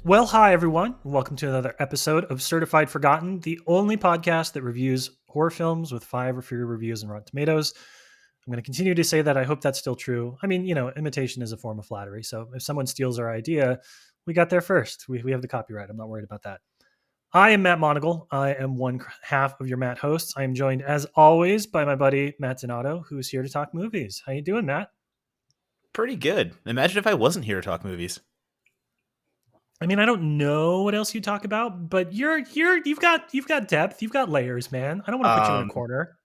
Well, hi, everyone. Welcome to another episode of Certified Forgotten, the only podcast that reviews horror films with 5 or fewer reviews on Rotten Tomatoes. I'm going to continue to say that. I hope that's still true. I mean, imitation is a form of flattery. So if someone steals our idea, we got there first. We have the copyright. I'm not worried about that. I am Matt Monagle. I am one half of your Matt hosts. I am joined, as always, by my buddy Matt Donato, who's here to talk movies. How you doing, Matt? Pretty good. Imagine if I wasn't here to talk movies. I mean, I don't know what else you talk about, but you've got depth, you've got layers, man. I don't want to put you in a Um, corner.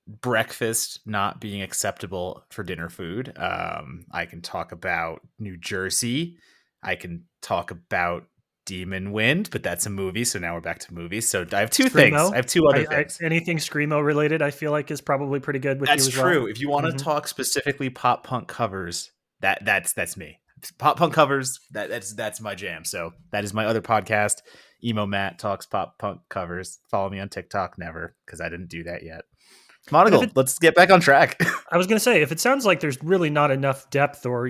Breakfast not being acceptable for dinner food. I can talk about New Jersey. I can talk about Demon Wind, but that's a movie. So now we're back to movies. So I have two things. I Screamo. have two other things. Anything screamo related, I feel like is probably pretty good with you That's as well. true. If you want to Hmm. talk specifically pop punk covers, that's me. Pop punk covers. That's my jam. So that is my other podcast. Emo Matt talks pop punk covers. Follow me on TikTok. Never, because I didn't do that yet. And Monagle, let's get back on track. I was going to say, if it sounds like there's really not enough depth or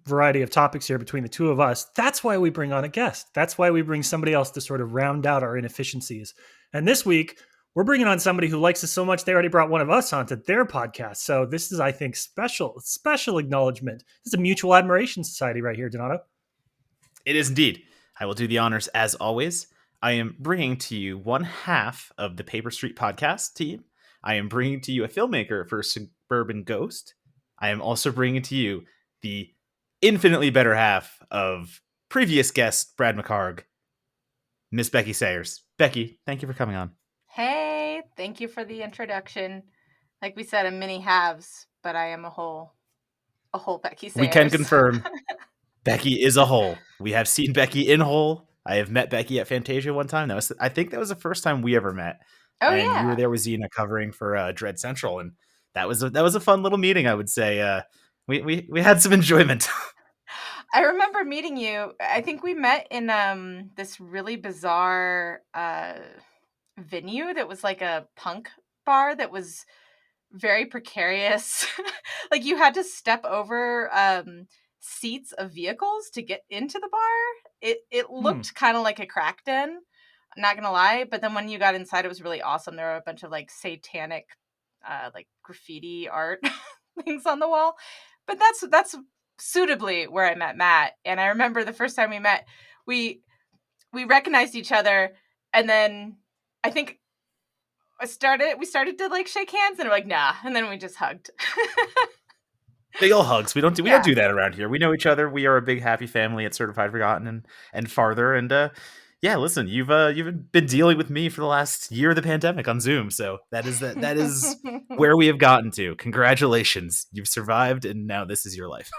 variety of topics here between the two of us, that's why we bring on a guest. That's why we bring somebody else to sort of round out our inefficiencies. And this week, we're bringing on somebody who likes us so much they already brought one of us onto their podcast. So this is, I think, special acknowledgement. This is a mutual admiration society right here, Donato. It is indeed. I will do the honors as always. I am bringing to you one half of the Paper Street podcast team. I am bringing to you a filmmaker for Suburban Ghost. I am also bringing to you the infinitely better half of previous guest Brad McHarg, Miss Becky Sayers. Becky, thank you for coming on. Hey, thank you for the introduction. Like we said, I'm many halves, but I am a whole Becky Sayers. We can confirm Becky is a whole. We have seen Becky in whole. I have met Becky at Fantasia one time. I think that was the first time we ever met. Oh, and yeah. You were there with Xena covering for Dread Central, and that was a fun little meeting. I would say we had some enjoyment. I remember meeting you. I think we met in this really bizarre venue that was like a punk bar that was very precarious. Like you had to step over seats of vehicles to get into the bar. It looked kind of like a crack den. I'm not gonna lie, but then when you got inside, it was really awesome. There were a bunch of like satanic, like graffiti art things on the wall. But that's suitably where I met Matt. And I remember the first time we met, we recognized each other, and then I think we started to like shake hands, and we're like, nah, and then we just hugged. Big ol' hugs. We don't do that around here. We know each other. We are a big happy family at Certified Forgotten and farther. And yeah, listen, you've been dealing with me for the last year of the pandemic on Zoom, so that is where we have gotten to. Congratulations, you've survived, and now this is your life.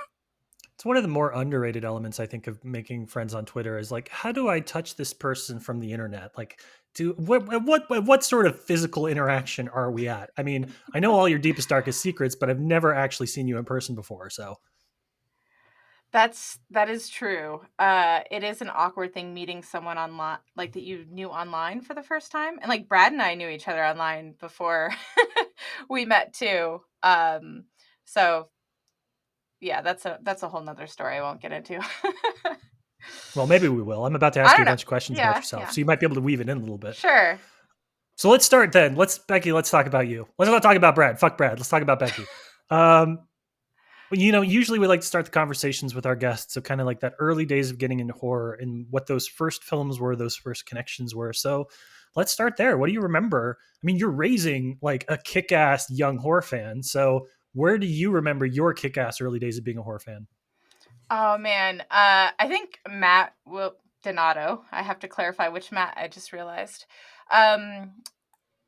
It's one of the more underrated elements, I think, of making friends on Twitter is like, how do I touch this person from the internet? Like, what sort of physical interaction are we at? I mean, I know all your deepest, darkest secrets, but I've never actually seen you in person before. So that is true. It is an awkward thing meeting someone online, like that you knew online for the first time, and like Brad and I knew each other online before we met too. So yeah, that's a whole nother story I won't get into. well, maybe we will. I'm about to I ask you don't a know. bunch of questions about Yeah, yourself, yeah. so you might be able to weave it in a little bit. Sure. So let's start then. Becky, let's talk about you. Let's not talk about Brad. Fuck Brad. Let's talk about Becky. Usually we like to start the conversations with our guests. So kind of like that early days of getting into horror and what those first films were, those first connections were. So let's start there. What do you remember? I mean, you're raising like a kick-ass young horror fan. So where do you remember your kick-ass early days of being a horror fan? Oh man, I think Matt Donato. I have to clarify which Matt. I just realized.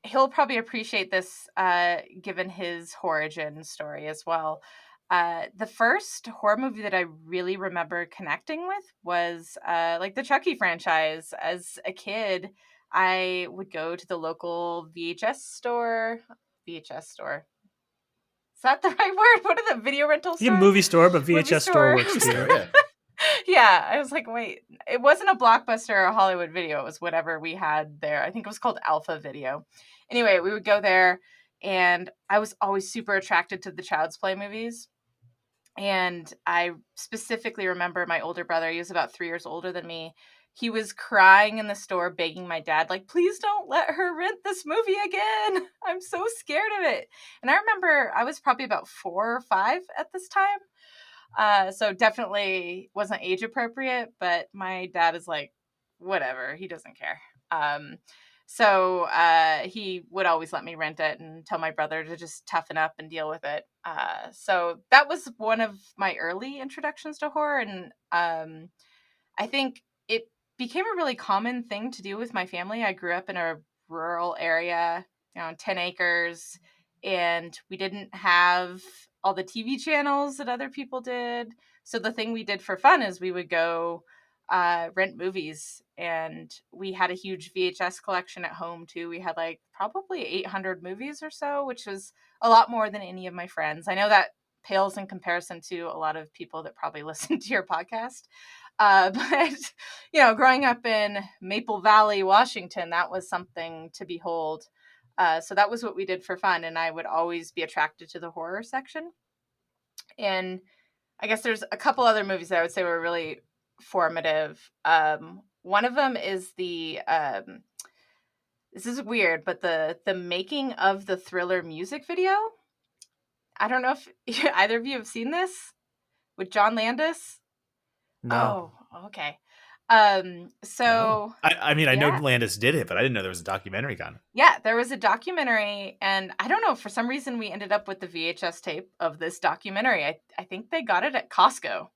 He'll probably appreciate this, given his origin story as well. The first horror movie that I really remember connecting with was like the Chucky franchise. As a kid, I would go to the local VHS store. VHS store. Is that the right word? What are the video rental stores? Yeah, movie store, but VHS store works too. Yeah. Yeah, I was like, wait, it wasn't a Blockbuster or a Hollywood Video. It was whatever we had there. I think it was called Alpha Video. Anyway, we would go there, and I was always super attracted to the Child's Play movies. And I specifically remember my older brother, he was about 3 years older than me, he was crying in the store, begging my dad, like, please don't let her rent this movie again. I'm so scared of it. And I remember I was probably about 4 or 5 at this time. So definitely wasn't age appropriate, but my dad is like, whatever, he doesn't care. So he would always let me rent it and tell my brother to just toughen up and deal with it. So that was one of my early introductions to horror. And I think it became a really common thing to do with my family. I grew up in a rural area, 10 acres, and we didn't have all the TV channels that other people did. So the thing we did for fun is we would go rent movies, and we had a huge VHS collection at home too. We had like probably 800 movies or so, which was a lot more than any of my friends. I know that pales in comparison to a lot of people that probably listen to your podcast. But growing up in Maple Valley, Washington, that was something to behold. So that was what we did for fun, and I would always be attracted to the horror section. And I guess there's a couple other movies that I would say were really formative. One of them is the this is weird, but the making of the Thriller music video. I don't know if either of you have seen this with John Landis. No. Oh, okay. No. So I mean, I know yeah. Landis did it, but I didn't know there was a documentary on it. Yeah, there was a documentary, and I don't know, for some reason we ended up with the VHS tape of this documentary. I think they got it at Costco.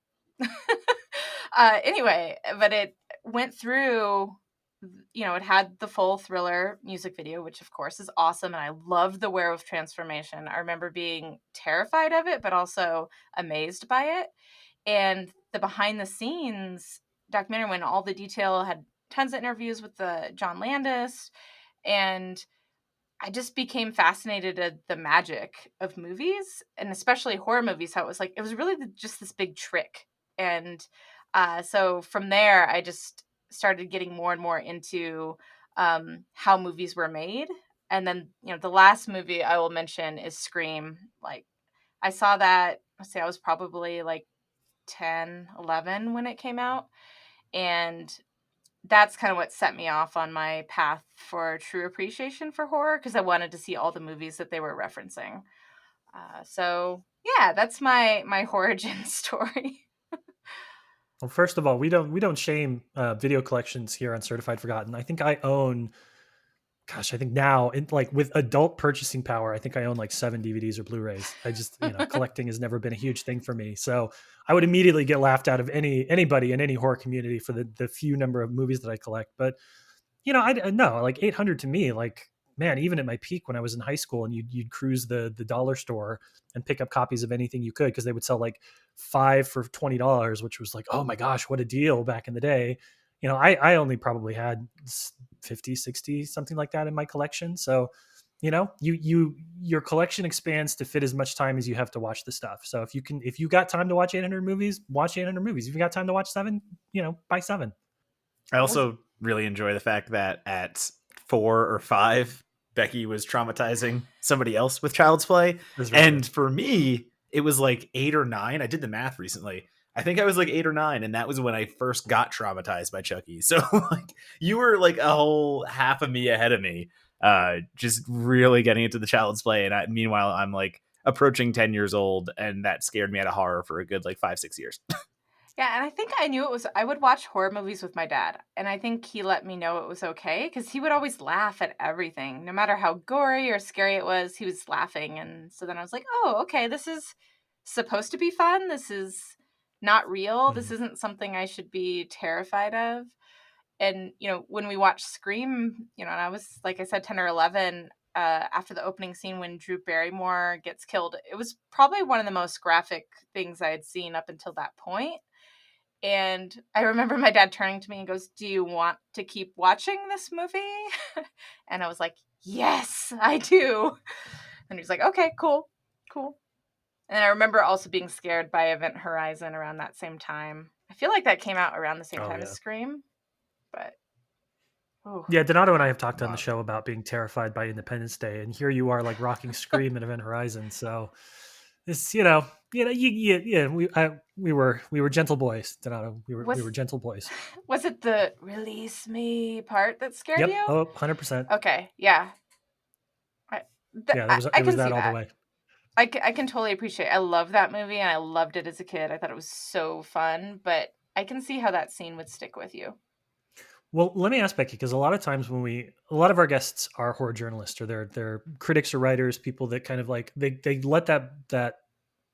Anyway, but it went through, it had the full Thriller music video, which of course is awesome, and I loved the werewolf transformation. I remember being terrified of it, but also amazed by it. And the behind the scenes documentary, when all the detail, had tons of interviews with the John Landis, and I just became fascinated at the magic of movies, and especially horror movies, how it was really just this big trick. And so from there, I just started getting more and more into how movies were made. And then, the last movie I will mention is Scream. Like, I saw that, let's say I was probably like 10, 11 when it came out. And that's kind of what set me off on my path for true appreciation for horror, because I wanted to see all the movies that they were referencing. So yeah, that's my origin story. Well, first of all, we don't shame video collections here on Certified Forgotten. I think I own, gosh, I think now in like with adult purchasing power, I think I own like 7 DVDs or Blu-rays. I just, collecting has never been a huge thing for me. So I would immediately get laughed out of anybody in any horror community for the few number of movies that I collect. But I no, like 800 to me, like, man, even at my peak when I was in high school, and you'd cruise the dollar store and pick up copies of anything you could, because they would sell like 5 for $20, which was like, oh my gosh, what a deal back in the day. I only probably had 50, 60, something like that in my collection. So, your collection expands to fit as much time as you have to watch the stuff. So if you got time to watch 800 movies, watch 800 movies. If you got time to watch 7, buy 7. I also really enjoy the fact that at 4 or 5, Becky was traumatizing somebody else with Child's Play. That's very And true. for me, it was like 8 or 9. I did the math recently. I think I was like 8 or 9, and that was when I first got traumatized by Chucky. So like you were like a whole half of me ahead of me, just really getting into the Child's Play. And meanwhile, I'm like approaching 10 years old, and that scared me out of horror for a good like 5, 6 years. Yeah, and I think I knew it was. I would watch horror movies with my dad, and I think he let me know it was okay, because he would always laugh at everything, no matter how gory or scary it was. He was laughing, and so then I was like, "Oh, okay, this is supposed to be fun. This is not real. This Mhm. isn't something I should be terrified of." And when we watched Scream, and I was, like I said, 10 or 11. After the opening scene when Drew Barrymore gets killed, it was probably one of the most graphic things I had seen up until that point. And I remember my dad turning to me and goes, "Do you want to keep watching this movie?" And I was like, "Yes, I do." And he was like, "Okay, cool, cool." And I remember also being scared by Event Horizon around that same time. I feel like that came out around the same Oh time as yeah. Scream, but oh, Yeah, Donato and I yeah. have talked on the Wow. show about being terrified by Independence Day, and here you are like rocking Scream and Event Horizon. So It's yeah. We were gentle boys, Donato. We were Was gentle boys. was it the "release me" part that scared Yep. you? Oh, 100%. Okay, yeah. I Yeah, that was I it was can that see all the that. way. I can totally appreciate I love that movie, and I loved it as a kid. I thought it was so fun, but I can see how that scene would stick with you. Well, let me ask Becky, because a lot of times a lot of our guests are horror journalists, or they're critics or writers, people that kind of like they let that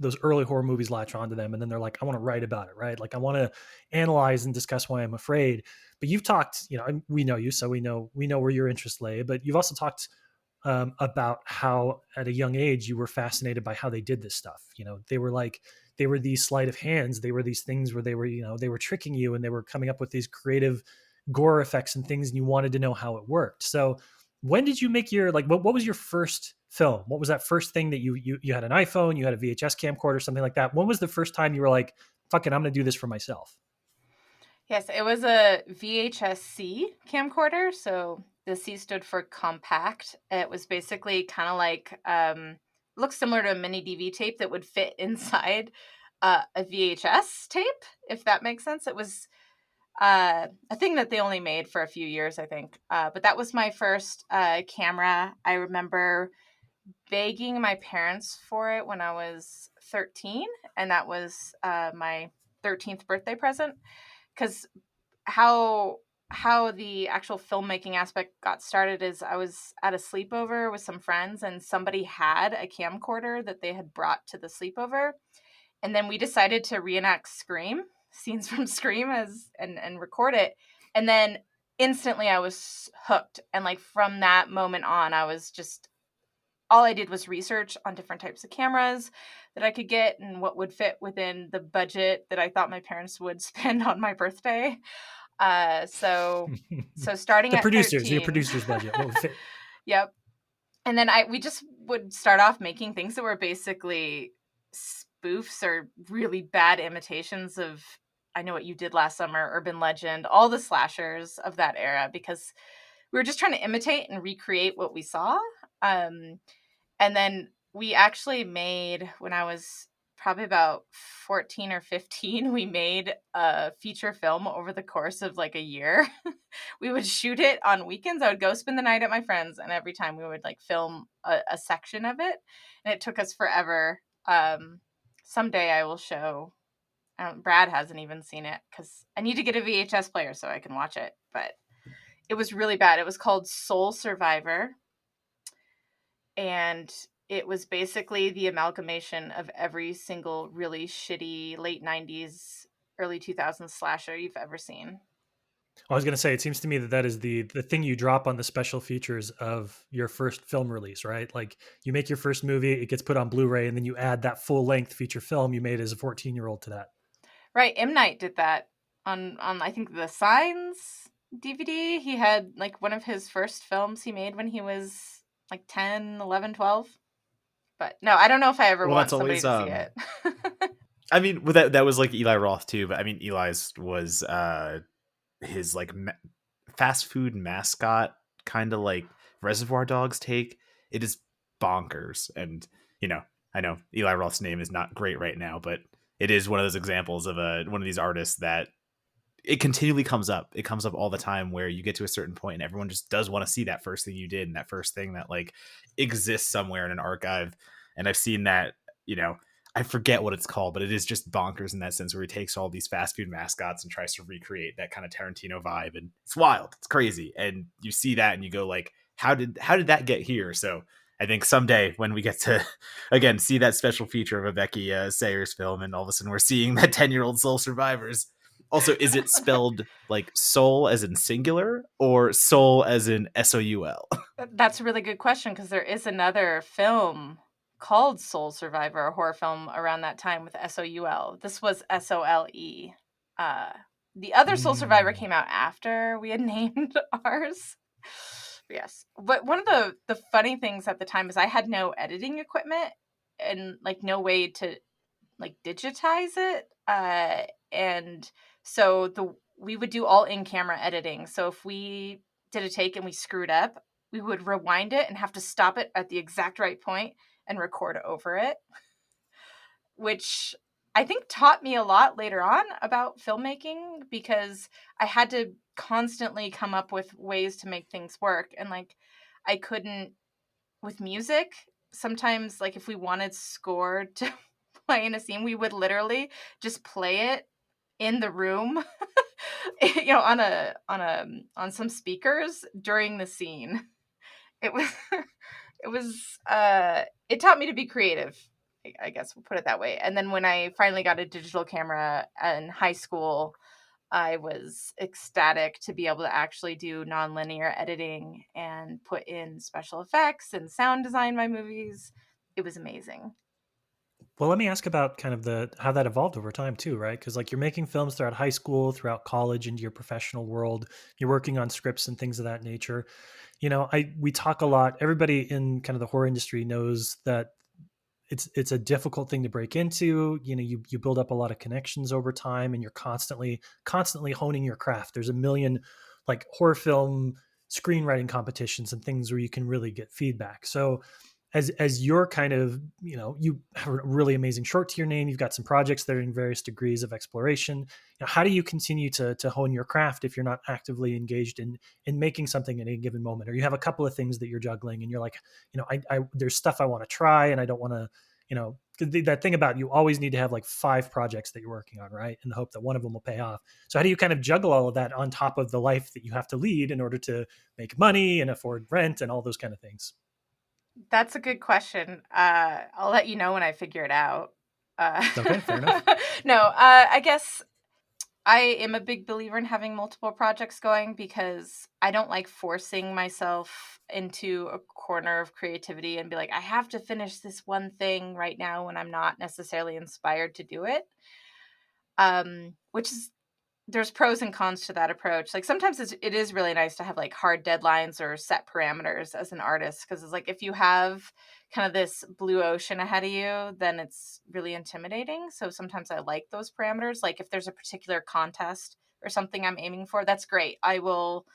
those early horror movies latch onto them, and then they're like, I want to write about it, right? Like I want to analyze and discuss why I'm afraid. But you've talked, we know you, so we know where your interests lay. But you've also talked about how at a young age you were fascinated by how they did this stuff. They were these sleight of hands. They were these things where they were tricking you, and they were coming up with these creative gore effects and things, and you wanted to know how it worked. So when did you make your like what was your first film? What was that first thing that you had an iPhone, you had a VHS camcorder, something like that? When was the first time you were like, fuck it, I'm gonna do this for myself? Yes, it was a VHS-C camcorder, so the C stood for compact. It was basically kind of like looks similar to a mini DV tape that would fit inside a VHS tape, if that makes sense. It was a thing that they only made for a few years, I think. But that was my first camera. I remember begging my parents for it when I was 13, and that was my 13th birthday present. Because how how the actual filmmaking aspect got started is I was at a sleepover with some friends, and somebody had a camcorder that they had brought to the sleepover, and then we decided to reenact Scream scenes from Scream and record it, and then instantly I was hooked, and like from that moment on I was just all I did was research on different types of cameras that I could get and what would fit within the budget that I thought my parents would spend on my birthday. Uh, so so starting The at producers, your 13. producer's budget, what would fit? Yep. And then we just would start off making things that were basically spoofs or really bad imitations of I Know What You Did Last Summer, Urban Legend, all the slashers of that era, because we were just trying to imitate and recreate what we saw. Um, and then we actually made, when I was probably about 14 or 15, we made a feature film over the course of like a year. We would shoot it on weekends. I would go spend the night at my friends, and every time we would like film a section of it. And it took us forever. Someday I will show. Brad hasn't even seen it because I need to get a VHS player so I can watch it. But it was really bad. It was called Soul Survivor, and it was basically the amalgamation of every single really shitty late 90s, early 2000s slasher you've ever seen. I was going to say, it seems to me that that is the thing you drop on the special features of your first film release, right? Like you make your first movie, it gets put on Blu-ray, and then you add that full length feature film you made as a 14-year-old to that. Right, M. Night did that on I think the Signs DVD. He had like one of his first films he made when he was like 10, 11, 12. But no, I don't know if I ever Well, that's want somebody always to see it. I mean, well, that was like Eli Roth too, but I mean, Eli's was his like fast food mascot kind of like Reservoir Dogs take. It is bonkers, and you know, I know Eli Roth's name is not great right now, but it is one of those examples of one of these artists that it continually comes up. It comes up all the time where you get to a certain point and everyone just does want to see that first thing you did and that first thing that like exists somewhere in an archive. And I've seen that, you know, I forget what it's called, but it is just bonkers in that sense where he takes all these fast food mascots and tries to recreate that kind of Tarantino vibe. And it's wild. It's crazy. And you see that and you go like, how did that get here? So I think someday when we get to again see that special feature of a Becky Sayers film, and all of a sudden we're seeing that 10-year-old soul survivors. Also, is it spelled like soul as in singular or soul as in SOUL? That's a really good question because there is another film called Soul Survivor, a horror film around that time with SOUL. This was SOLE. Uh, the other Soul Survivor Mm. came out after we had named ours. Yes. But one of the funny things at the time is I had no editing equipment and like no way to like digitize it. And so we would do all in-camera editing. So if we did a take and we screwed up, we would rewind it and have to stop it at the exact right point and record over it. which I think taught me a lot later on about filmmaking, because I had to constantly come up with ways to make things work. And like, I couldn't, with music, sometimes like if we wanted score to play in a scene, we would literally just play it in the room, on some speakers during the scene. It was it taught me to be creative. I guess we'll put it that way. And then when I finally got a digital camera in high school, I was ecstatic to be able to actually do nonlinear editing and put in special effects and sound design my movies. It was amazing. Well, let me ask about kind of the how that evolved over time too, right? Because like you're making films throughout high school, throughout college, into your professional world. You're working on scripts and things of that nature. I we talk a lot. Everybody in kind of the horror industry knows that it's a difficult thing to break into. You build up a lot of connections over time, and you're constantly honing your craft. There's a million like horror film screenwriting competitions and things where you can really get feedback. So as you're kind of, you have a really amazing short to your name, you've got some projects that are in various degrees of exploration. How do you continue to hone your craft if you're not actively engaged in making something at any given moment, or you have a couple of things that you're juggling and you're like, I there's stuff I want to try and I don't want to, 'cause that thing about you always need to have like 5 projects that you're working on, right, in the hope that one of them will pay off. So how do you kind of juggle all of that on top of the life that you have to lead in order to make money and afford rent and all those kind of things? That's a good question. I'll let you know when I figure it out. Uh, Okay, fair enough. no, I guess I am a big believer in having multiple projects going, because I don't like forcing myself into a corner of creativity and be like, I have to finish this one thing right now when I'm not necessarily inspired to do it. Which is, there's pros and cons to that approach. Like sometimes it is really nice to have like hard deadlines or set parameters as an artist, because it's like if you have kind of this blue ocean ahead of you, then it's really intimidating. So sometimes I like those parameters. Like if there's a particular contest or something I'm aiming for, that's great. I will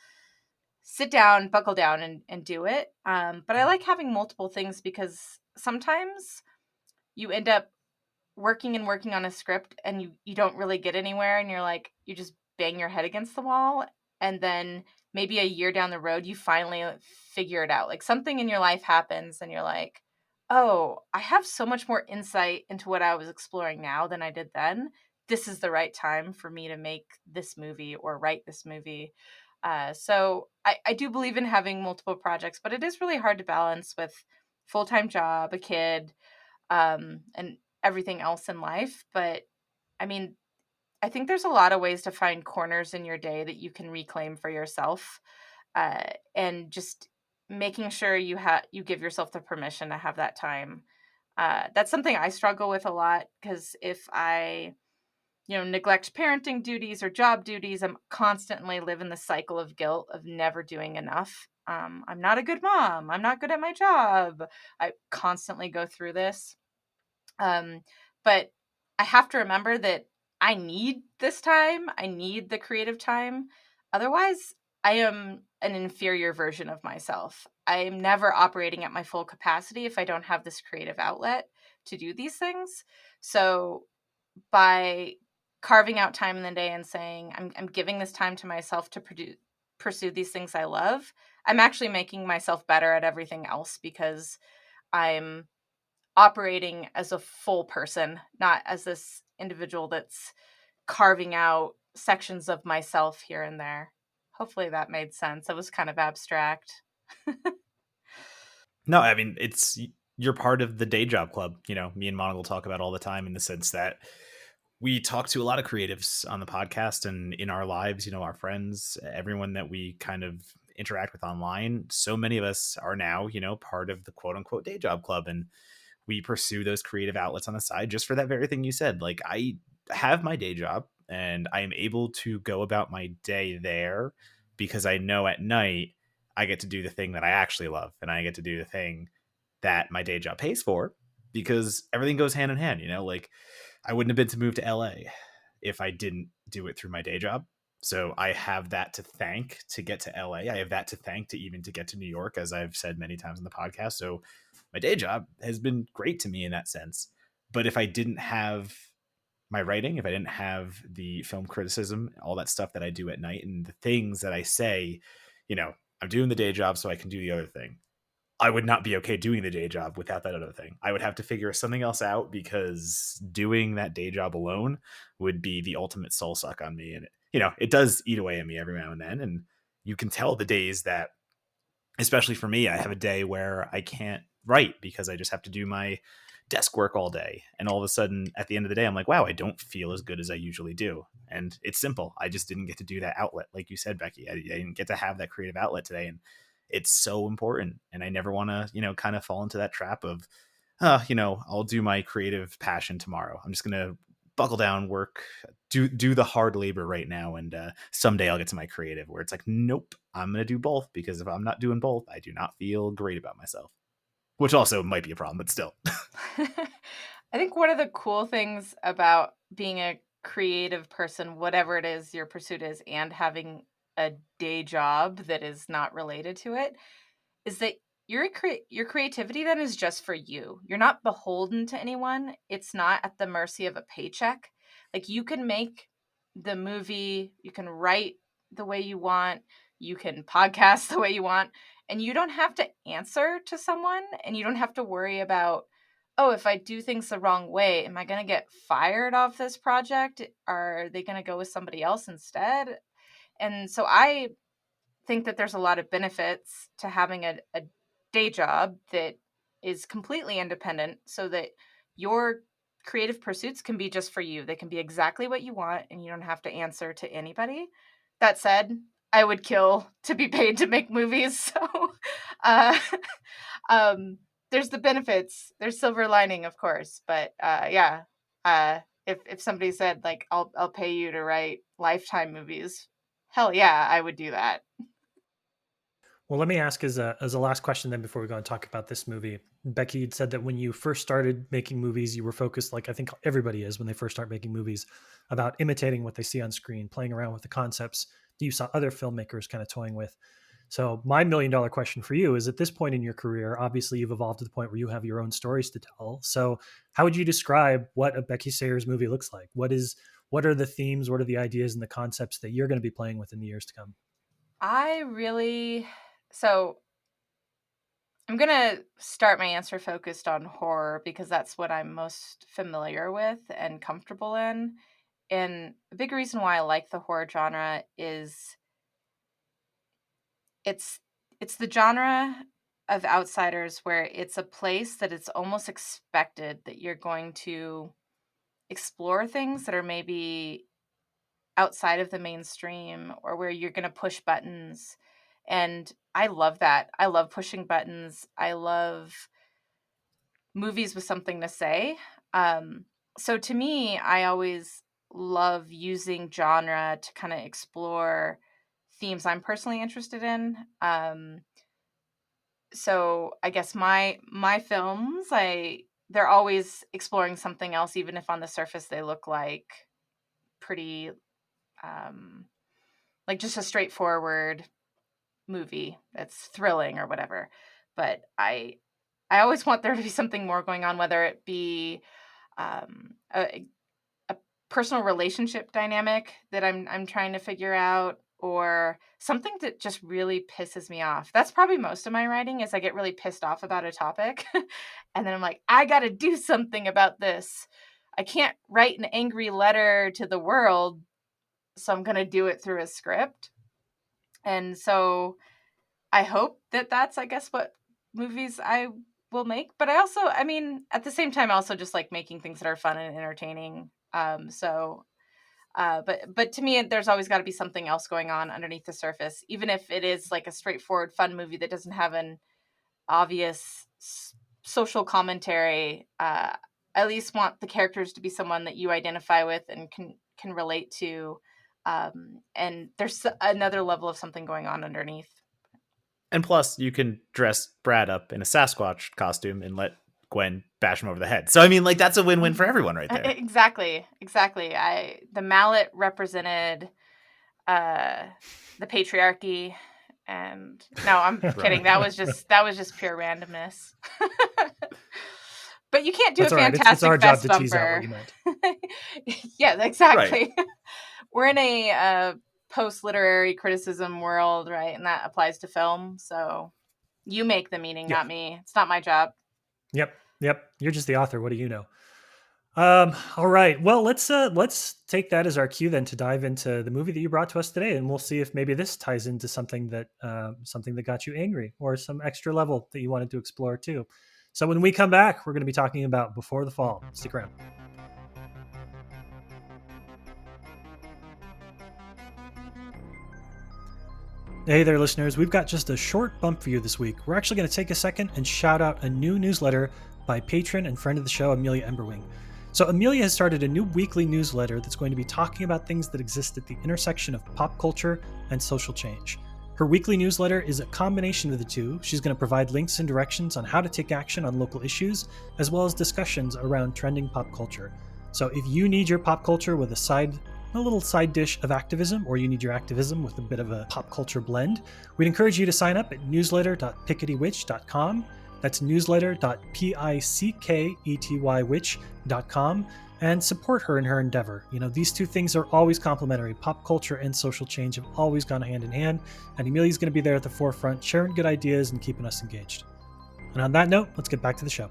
sit down, buckle down, and do it. But I like having multiple things, because sometimes you end up working and working on a script and you don't really get anywhere, and you're like, you just bang your head against the wall, and then maybe a year down the road you finally figure it out. Like something in your life happens and you're like, oh, I have so much more insight into what I was exploring now than I did then. This is the right time for me to make this movie or write this movie. So I do believe in having multiple projects, but it is really hard to balance with full-time job, a kid, and everything else in life. But I mean, I think there's a lot of ways to find corners in your day that you can reclaim for yourself, and just making sure you give yourself the permission to have that time. That's something I struggle with a lot, because if I neglect parenting duties or job duties, I'm constantly living the cycle of guilt of never doing enough. I'm not a good mom. I'm not good at my job. I constantly go through this. Um, but I have to remember that I need this time. I need the creative time. Otherwise, I am an inferior version of myself. I am never operating at my full capacity if I don't have this creative outlet to do these things. So by carving out time in the day and saying, I'm giving this time to myself to pursue these things I love, I'm actually making myself better at everything else, because I'm operating as a full person, not as this individual that's carving out sections of myself here and there. Hopefully that made sense. It was kind of abstract. No, I mean, you're part of the day job club. Me and Monica will talk about all the time, in the sense that we talk to a lot of creatives on the podcast and in our lives, our friends, everyone that we kind of interact with online. So many of us are now, part of the quote unquote day job club. And we pursue those creative outlets on the side just for that very thing you said. Like, I have my day job and I am able to go about my day there, because I know at night I get to do the thing that I actually love, and I get to do the thing that my day job pays for, because everything goes hand in hand. Like, I wouldn't have been to move to LA if I didn't do it through my day job. So I have that to thank to get to LA. I have that to thank to even to get to New York, as I've said many times on the podcast. So my day job has been great to me in that sense. But if I didn't have my writing, if I didn't have the film criticism, all that stuff that I do at night and the things that I say, I'm doing the day job so I can do the other thing. I would not be okay doing the day job without that other thing. I would have to figure something else out, because doing that day job alone would be the ultimate soul suck on me. And, it does eat away at me every now and then. And you can tell the days that, especially for me, I have a day where I can't write because I just have to do my desk work all day. And all of a sudden at the end of the day, I'm like, wow, I don't feel as good as I usually do. And it's simple. I just didn't get to do that outlet. Like you said, Becky, I didn't get to have that creative outlet today. And it's so important. And I never want to, kind of fall into that trap of, I'll do my creative passion tomorrow. I'm just going to buckle down, work, do the hard labor right now, and someday I'll get to my creative, where it's like, nope, I'm gonna do both, because if I'm not doing both, I do not feel great about myself, which also might be a problem, but still. I think one of the cool things about being a creative person, whatever it is your pursuit is, and having a day job that is not related to it, is that your creativity then is just for you. You're not beholden to anyone. It's not at the mercy of a paycheck. Like, you can make the movie, you can write the way you want, you can podcast the way you want, and you don't have to answer to someone, and you don't have to worry about, oh, if I do things the wrong way, am I going to get fired off this project? Are they going to go with somebody else instead? And so I think that there's a lot of benefits to having a day job that is completely independent, so that your creative pursuits can be just for you. They can be exactly what you want, and you don't have to answer to anybody. That said, I would kill to be paid to make movies. So uh, um, there's the benefits. There's silver lining, of course. But yeah, if somebody said, like, I'll pay you to write Lifetime movies, hell yeah, I would do that. Well, let me ask as a last question then before we go and talk about this movie. Becky had said that when you first started making movies, you were focused, like I think everybody is when they first start making movies, about imitating what they see on screen, playing around with the concepts that you saw other filmmakers kind of toying with. So my $1 million question for you is, at this point in your career, obviously you've evolved to the point where you have your own stories to tell. So how would you describe what a Becky Sayers movie looks like? What are the themes? What are the ideas and the concepts that you're going to be playing with in the years to come? So I'm going to start my answer focused on horror, because that's what I'm most familiar with and comfortable in. And a big reason why I like the horror genre is it's it's the genre of Outsiders where it's a place that it's almost expected that you're going to explore things that are maybe outside of the mainstream, or where you're going to push buttons. And I love that. I love pushing buttons. I love movies with something to say. So to me, I always love using genre to kind of explore themes I'm personally interested in. So I guess my films, they're always exploring something else, even if on the surface they look like pretty like just a straightforward movie that's thrilling or whatever. But I always want there to be something more going on, whether it be a personal relationship dynamic that I'm trying to figure out, or something that just really pisses me off. That's probably most of my writing, is I get really pissed off about a topic and then I'm like, I got to do something about this. I can't write an angry letter to the world, so I'm going to do it through a script. And so I hope that that's, I guess, what movies I will make. But I mean, at the same time, I also just like making things that are fun and entertaining. But to me, there's always got to be something else going on underneath the surface, even if it is like a straightforward, fun movie that doesn't have an obvious social commentary. I at least want the characters to be someone that you identify with and can relate to. And there's another level of something going on underneath. And plus, you can dress Brad up in a Sasquatch costume and let Gwen bash him over the head. So I mean, like, that's a win-win for everyone right there. Exactly. The mallet represented the patriarchy, and no, I'm kidding. That was just pure randomness. But you can't do a That's all right. It's Fantastic our job Fest to tease out what bumper. you meant. Yeah, Right. exactly. We're in a post-literary criticism world, right? And that applies to film. So you make the meaning, Yeah. not me. It's not my job. Yep. Yep. You're just the author. What do you know? All right. Well, let's take that as our cue then to dive into the movie that you brought to us today, and we'll see if maybe this ties into something that got you angry or some extra level that you wanted to explore too. So when we come back, we're going to be talking about Before the Fall. Stick around. Hey there, listeners. We've got just a short bump for you this week. We're actually going to take a second and shout out a new newsletter by patron and friend of the show, Amelia Emberwing. So, Amelia has started a new weekly newsletter that's going to be talking about things that exist at the intersection of pop culture and social change. Her weekly newsletter is a combination of the two. She's going to provide links and directions on how to take action on local issues, as well as discussions around trending pop culture. So, if you need your pop culture with a little side dish of activism, or you need your activism with a bit of a pop culture blend, we'd encourage you to sign up at newsletter.pickettywitch.com. That's newsletter.pickettywitch.com and support her in her endeavor. You know, these two things are always complementary. Pop culture and social change have always gone hand in hand, and Amelia's going to be there at the forefront, sharing good ideas and keeping us engaged. And on that note, let's get back to the show.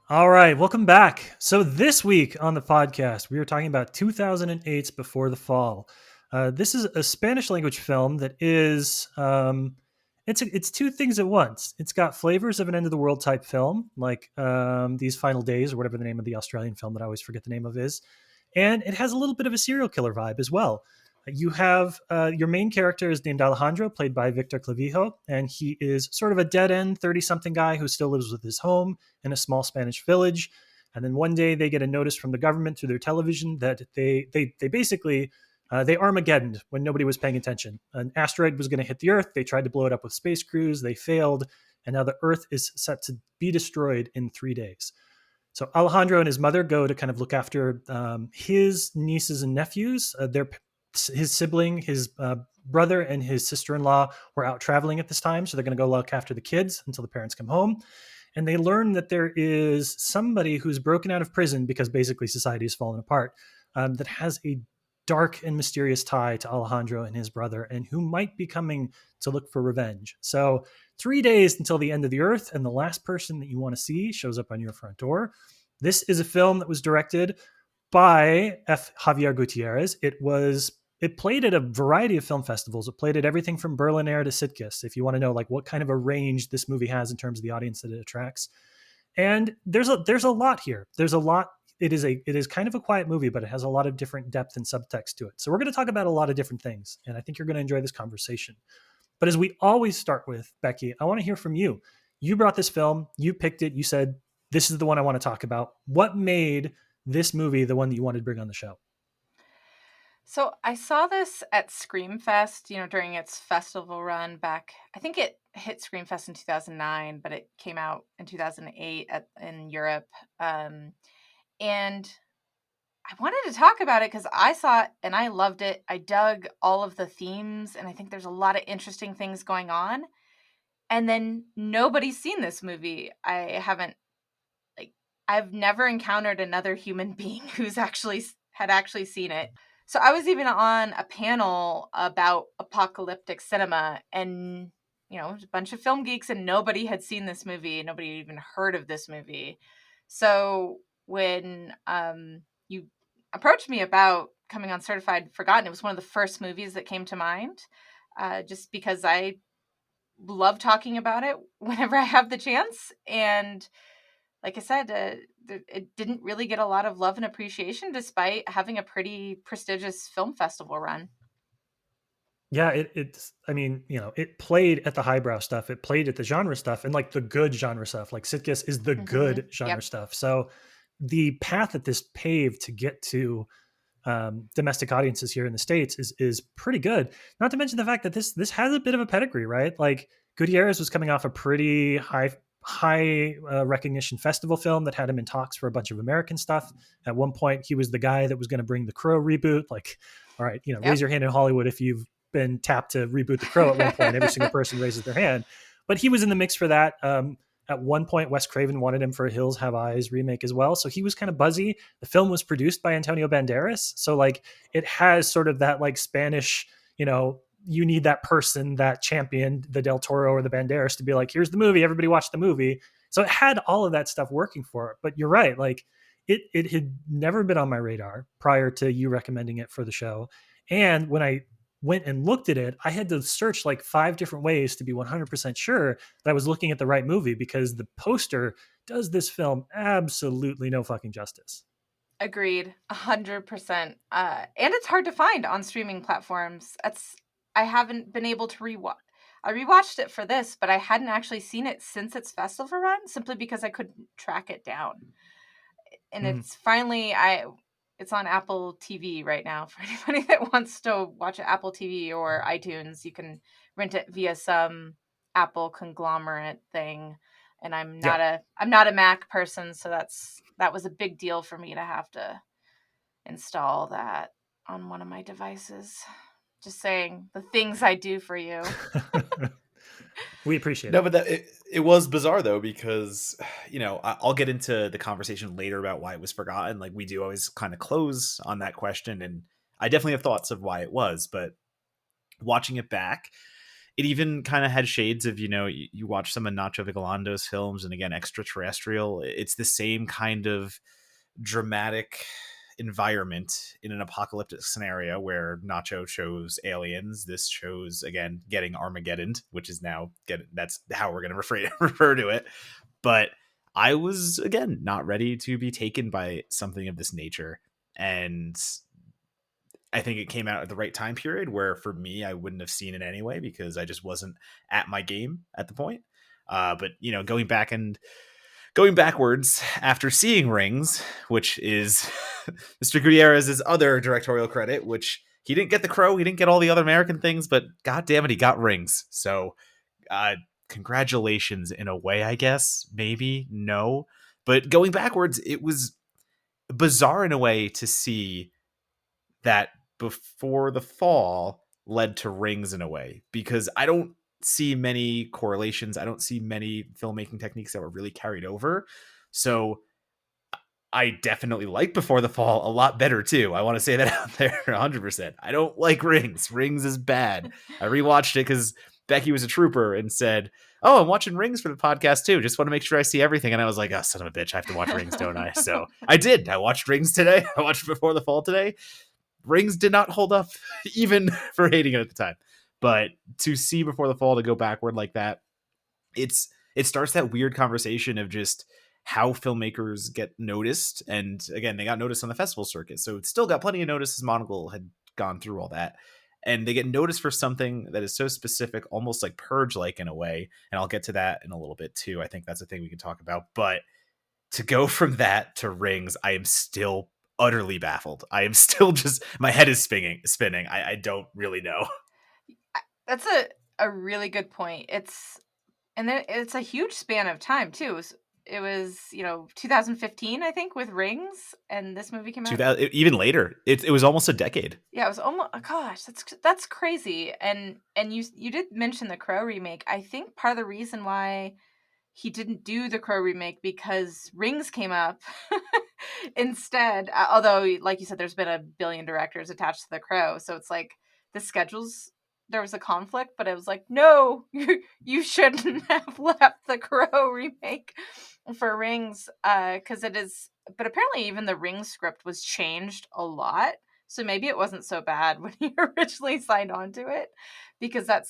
All right, welcome back. So this week on the podcast, we are talking about 2008's Before the Fall. This is a Spanish language film that is it's two things at once. It's got flavors of an end of the world type film, like These Final Days or whatever the name of the Australian film that I always forget the name of is, and it has a little bit of a serial killer vibe as well. You have your main character is named Alejandro, played by Victor Clavijo, and he is sort of a dead end 30-something guy who still lives with his home in a small Spanish village. And then one day they get a notice from the government through their television that they basically they Armageddoned when nobody was paying attention. An asteroid was going to hit the Earth. They tried to blow it up with space crews. They failed, and now the Earth is set to be destroyed in 3 days. So Alejandro and his mother go to kind of look after his nieces and nephews. His sibling, his brother, and his sister-in-law were out traveling at this time, so they're going to go look after the kids until the parents come home. And they learn that there is somebody who's broken out of prison because basically society has fallen apart, that has a dark and mysterious tie to Alejandro and his brother, and who might be coming to look for revenge. So 3 days until the end of the earth, and the last person that you want to see shows up on your front door. This is a film that was directed by F. Javier Gutierrez. It played at a variety of film festivals. It played at everything from Berlinaire to Sitges, if you want to know like what kind of a range this movie has in terms of the audience that it attracts. And there's a lot here. There's a lot. It is kind of a quiet movie, but it has a lot of different depth and subtext to it. So we're going to talk about a lot of different things, and I think you're going to enjoy this conversation. But as we always start with, Becky, I want to hear from you. You brought this film, you picked it, you said, this is the one I want to talk about. What made this movie the one that you wanted to bring on the show? So I saw this at Screamfest, during its festival run back. I think it hit Screamfest in 2009, but it came out in 2008 in Europe. And I wanted to talk about it because I saw it and I loved it. I dug all of the themes, and I think there's a lot of interesting things going on. And then nobody's seen this movie. I've never encountered another human being who's had actually seen it. So I was even on a panel about apocalyptic cinema, and a bunch of film geeks, and nobody had seen this movie. Nobody had even heard of this movie. So when you approached me about coming on Certified Forgotten, it was one of the first movies that came to mind, just because I love talking about it whenever I have the chance. And like I said, it didn't really get a lot of love and appreciation despite having a pretty prestigious film festival run. Yeah, it played at the highbrow stuff. It played at the genre stuff and like the good genre stuff. Like Sitges is the good genre Yep. stuff. So the path that this paved to get to domestic audiences here in the States is pretty good. Not to mention the fact that this has a bit of a pedigree, right? Like Gutierrez was coming off a pretty high high recognition festival film that had him in talks for a bunch of American stuff. At one point, he was the guy that was going to bring the Crow reboot. Like, all right, raise Yep. your hand in Hollywood if you've been tapped to reboot the Crow at one point. Every single person raises their hand. But he was in the mix for that. At one point, Wes Craven wanted him for a Hills Have Eyes remake as well. So he was kind of buzzy. The film was produced by Antonio Banderas. So like it has sort of that like Spanish, you need that person, that champion, the Del Toro or the Banderas to be like, here's the movie, everybody watch the movie. So it had all of that stuff working for it. But you're right, like it had never been on my radar prior to you recommending it for the show. And when I went and looked at it, I had to search like 5 different ways to be 100% sure that I was looking at the right movie, because the poster does this film absolutely no fucking justice. Agreed, 100%. And it's hard to find on streaming platforms. I haven't been able to rewatch. I rewatched it for this, but I hadn't actually seen it since its festival run, simply because I couldn't track it down. And Mhm. it's finally it's on Apple TV right now for anybody that wants to watch it. Apple TV or iTunes, you can rent it via some Apple conglomerate thing. And I'm Yeah. not a Mac person, so that was a big deal for me to have to install that on one of my devices. Just saying the things I do for you. We appreciate No, it. but it was bizarre though, because I'll get into the conversation later about why it was forgotten. Like we do always kind of close on that question, and I definitely have thoughts of why it was. But watching it back, it even kind of had shades of you watch some of Nacho Vigalando's films, and again, Extraterrestrial. It's the same kind of dramatic environment in an apocalyptic scenario where Nacho shows aliens. This shows again getting Armageddon, which is now that's how we're going to refer to it. But I was again not ready to be taken by something of this nature, and I think it came out at the right time period where for me I wouldn't have seen it anyway because I just wasn't at my game at the point. But going backwards after seeing Rings, which is Mr. Gutierrez's other directorial credit, which he didn't get The Crow, he didn't get all the other American things, but god damn it, he got Rings. So, congratulations in a way, I guess. Maybe, no. But going backwards, it was bizarre in a way to see that Before the Fall led to Rings in a way, because I don't see many correlations. I don't see many filmmaking techniques that were really carried over. So I definitely like Before the Fall a lot better too. I want to say that out there 100%. I don't like Rings. Rings is bad. I rewatched it because Becky was a trooper and said, "Oh, I'm watching Rings for the podcast too. Just want to make sure I see everything." And I was like, "Oh, son of a bitch, I have to watch Rings, don't I?" So I did. I watched Rings today. I watched Before the Fall today. Rings did not hold up, even for hating it at the time. But to see Before the Fall to go backward like that, it starts that weird conversation of just how filmmakers get noticed. And again, they got noticed on the festival circuit, so it's still got plenty of notice as Monocle had gone through all that. And they get noticed for something that is so specific, almost like Purge like in a way. And I'll get to that in a little bit too. I think that's a thing we can talk about. But to go from that to Rings, I am still utterly baffled. I am still just my head is spinning. I don't really know. That's a really good point. It's a huge span of time too. It was 2015, I think, with Rings, and this movie came out. 2000, even later. It was almost a decade. Yeah, it was almost. Oh, gosh, that's crazy. And you did mention the Crow remake. I think part of the reason why he didn't do the Crow remake because Rings came up instead. Although, like you said, there's been a billion directors attached to the Crow, so it's like the schedules. There was a conflict, but it was like, no, you shouldn't have left the Crow remake for Rings, because it is. But apparently, even the Rings script was changed a lot, so maybe it wasn't so bad when he originally signed on to it, because that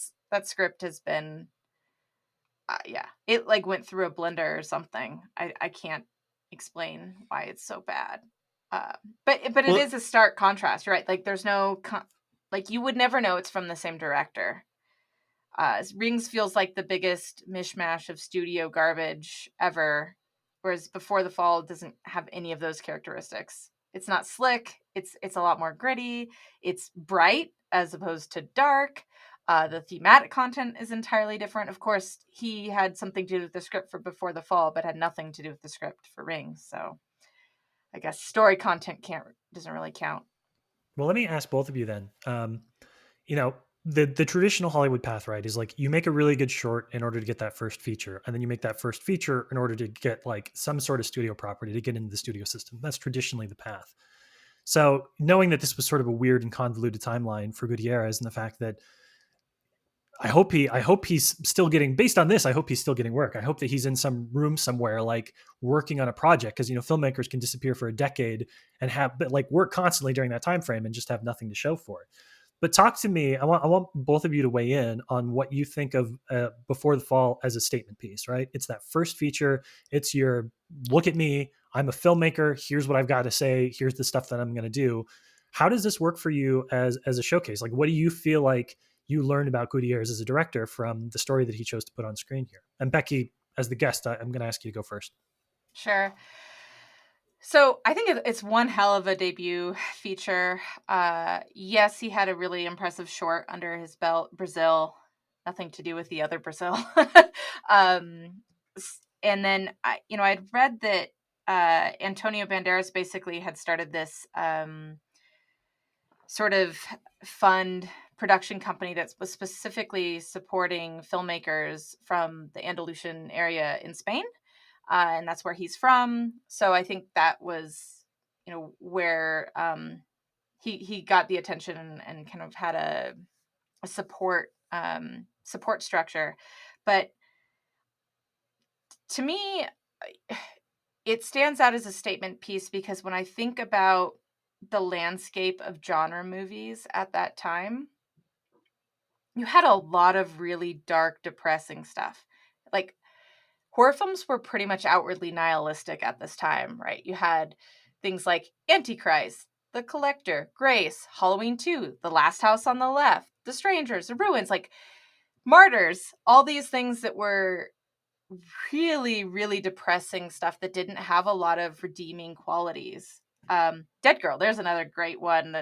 script has been yeah, it like went through a blender or something. I can't explain why it's so bad. But it Well, is a stark contrast, right? Like there's no like you would never know it's from the same director. Rings feels like the biggest mishmash of studio garbage ever, whereas Before the Fall doesn't have any of those characteristics. It's not slick. It's a lot more gritty. It's bright as opposed to dark. The thematic content is entirely different. Of course, he had something to do with the script for Before the Fall, but had nothing to do with the script for Rings. So I guess story content doesn't really count. Well, let me ask both of you then. You know, the traditional Hollywood path, right, is like you make a really good short in order to get that first feature, and then you make that first feature in order to get like some sort of studio property to get into the studio system. That's traditionally the path. So knowing that this was sort of a weird and convoluted timeline for Gutierrez, and the fact that I hope he's still getting, based on this, I hope he's still getting work. I hope that he's in some room somewhere, like working on a project, because filmmakers can disappear for a decade and have, but like work constantly during that time frame and just have nothing to show for it. But talk to me. I want both of you to weigh in on what you think of Before the Fall as a statement piece. Right? It's that first feature. It's your look at me. I'm a filmmaker. Here's what I've got to say. Here's the stuff that I'm going to do. How does this work for you as a showcase? Like, what do you feel like you learned about Gutierrez as a director from the story that he chose to put on screen here? And Becky, as the guest, I'm going to ask you to go first. Sure. So I think it's one hell of a debut feature. Yes, he had a really impressive short under his belt, Brazil. Nothing to do with the other Brazil. um, and then I'd read that Antonio Banderas basically had started this sort of fund production company that was specifically supporting filmmakers from the Andalusian area in Spain. And that's where he's from. So I think that was, where he got the attention and kind of had a support structure. But to me, it stands out as a statement piece because when I think about the landscape of genre movies at that time, you had a lot of really dark, depressing stuff. Like, horror films were pretty much outwardly nihilistic at this time, right? You had things like Antichrist, The Collector, Grace, Halloween 2, The Last House on the Left, The Strangers, The Ruins, like Martyrs, all these things that were really, really depressing stuff that didn't have a lot of redeeming qualities. Dead Girl, there's another great one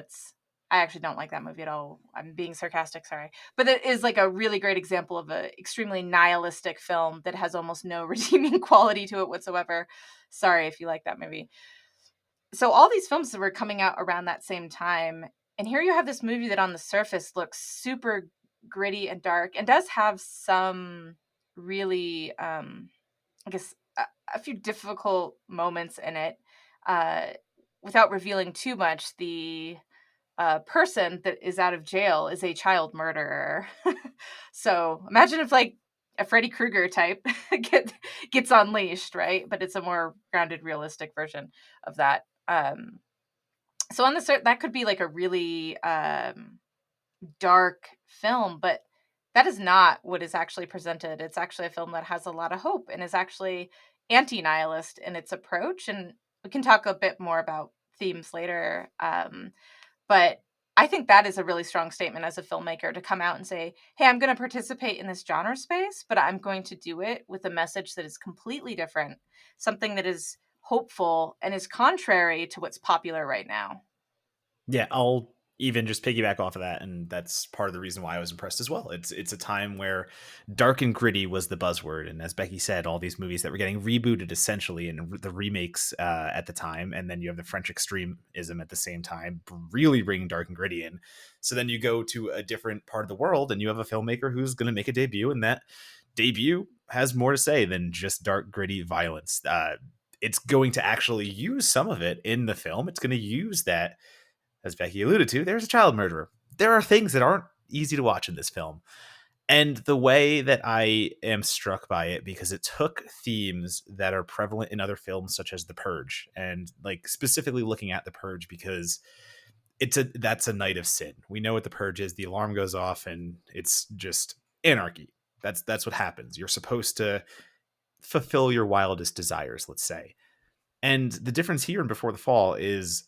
I actually don't like that movie at all. I'm being sarcastic, sorry. But it is like a really great example of an extremely nihilistic film that has almost no redeeming quality to it whatsoever. Sorry if you like that movie. So all these films that were coming out around that same time, and here you have this movie that on the surface looks super gritty and dark and does have some really, I guess, a few difficult moments in it. Without revealing too much, the person that is out of jail is a child murderer. So imagine if like a Freddy Krueger type gets unleashed, right? But it's a more grounded, realistic version of that. So on the that could be like a really dark film, but that is not what is actually presented. It's actually a film that has a lot of hope and is actually anti-nihilist in its approach. And we can talk a bit more about themes later. But I think that is a really strong statement as a filmmaker to come out and say, hey, I'm going to participate in this genre space, but I'm going to do it with a message that is completely different, something that is hopeful and is contrary to what's popular right now. Yeah, I'll even just piggyback off of that, and that's part of the reason why I was impressed as well. It's a time where dark and gritty was the buzzword, and as Becky said, all these movies that were getting rebooted essentially, and the remakes at the time, and then you have the French extremism at the same time, really bringing dark and gritty in. So then you go to a different part of the world, and you have a filmmaker who's going to make a debut, and that debut has more to say than just dark, gritty violence. It's going to actually use some of it in the film. It's going to use that. As Becky alluded to, there's a child murderer. There are things that aren't easy to watch in this film. And the way that I am struck by it, because it took themes that are prevalent in other films, such as The Purge, and like specifically looking at The Purge, because that's a night of sin. We know what The Purge is. The alarm goes off and it's just anarchy. That's what happens. You're supposed to fulfill your wildest desires, let's say. And the difference here in Before the Fall is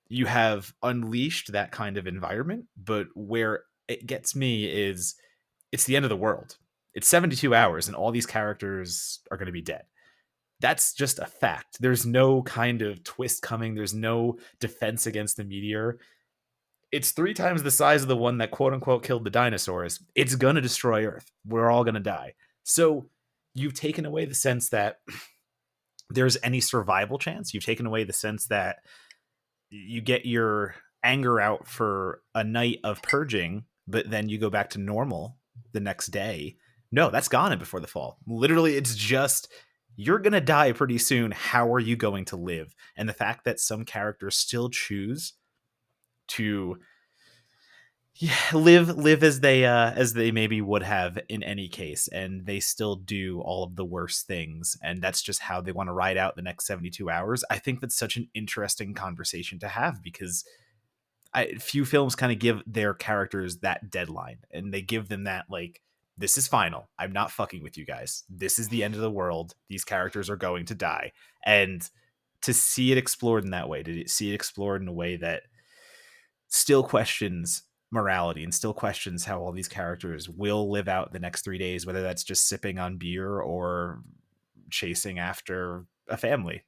you have unleashed that kind of environment, but where it gets me is it's the end of the world. It's 72 hours and all these characters are going to be dead. That's just a fact. There's no kind of twist coming. There's no defense against the meteor. it's 3 times the size of the one that quote unquote killed the dinosaurs. It's going to destroy Earth. We're all going to die. So you've taken away the sense that there's any survival chance. You've taken away the sense that you get your anger out for a night of purging, but then you go back to normal the next day. No, that's gone before the fall. Literally, it's just you're going to die pretty soon. How are you going to live? And the fact that some characters still choose to live as they maybe would have in any case, and they still do all of the worst things, and that's just how they want to ride out the next 72 hours. I think that's such an interesting conversation to have, because few films kind of give their characters that deadline, and they give them that, like, this is final. I'm not fucking with you guys. This is the end of the world. These characters are going to die. And to see it explored in that way, to see it explored in a way that still questions morality and still questions how all these characters will live out the next 3 days, whether that's just sipping on beer or chasing after a family.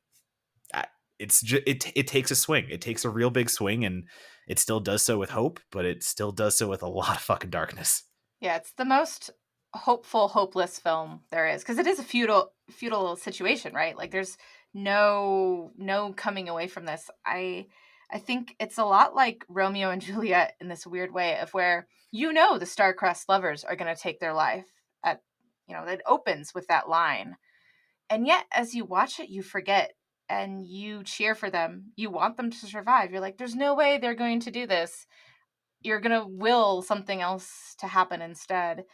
It's just, it takes a swing. It takes a real big swing, and it still does so with hope, but it still does so with a lot of fucking darkness. Yeah, it's the most hopeful, hopeless film there is, because it is a futile situation, right? Like there's no coming away from this. I think it's a lot like Romeo and Juliet in this weird way of where the star-crossed lovers are going to take their life at it opens with that line. And yet as you watch it, you forget and you cheer for them. You want them to survive. You're like, there's no way they're going to do this. You're going to will something else to happen instead.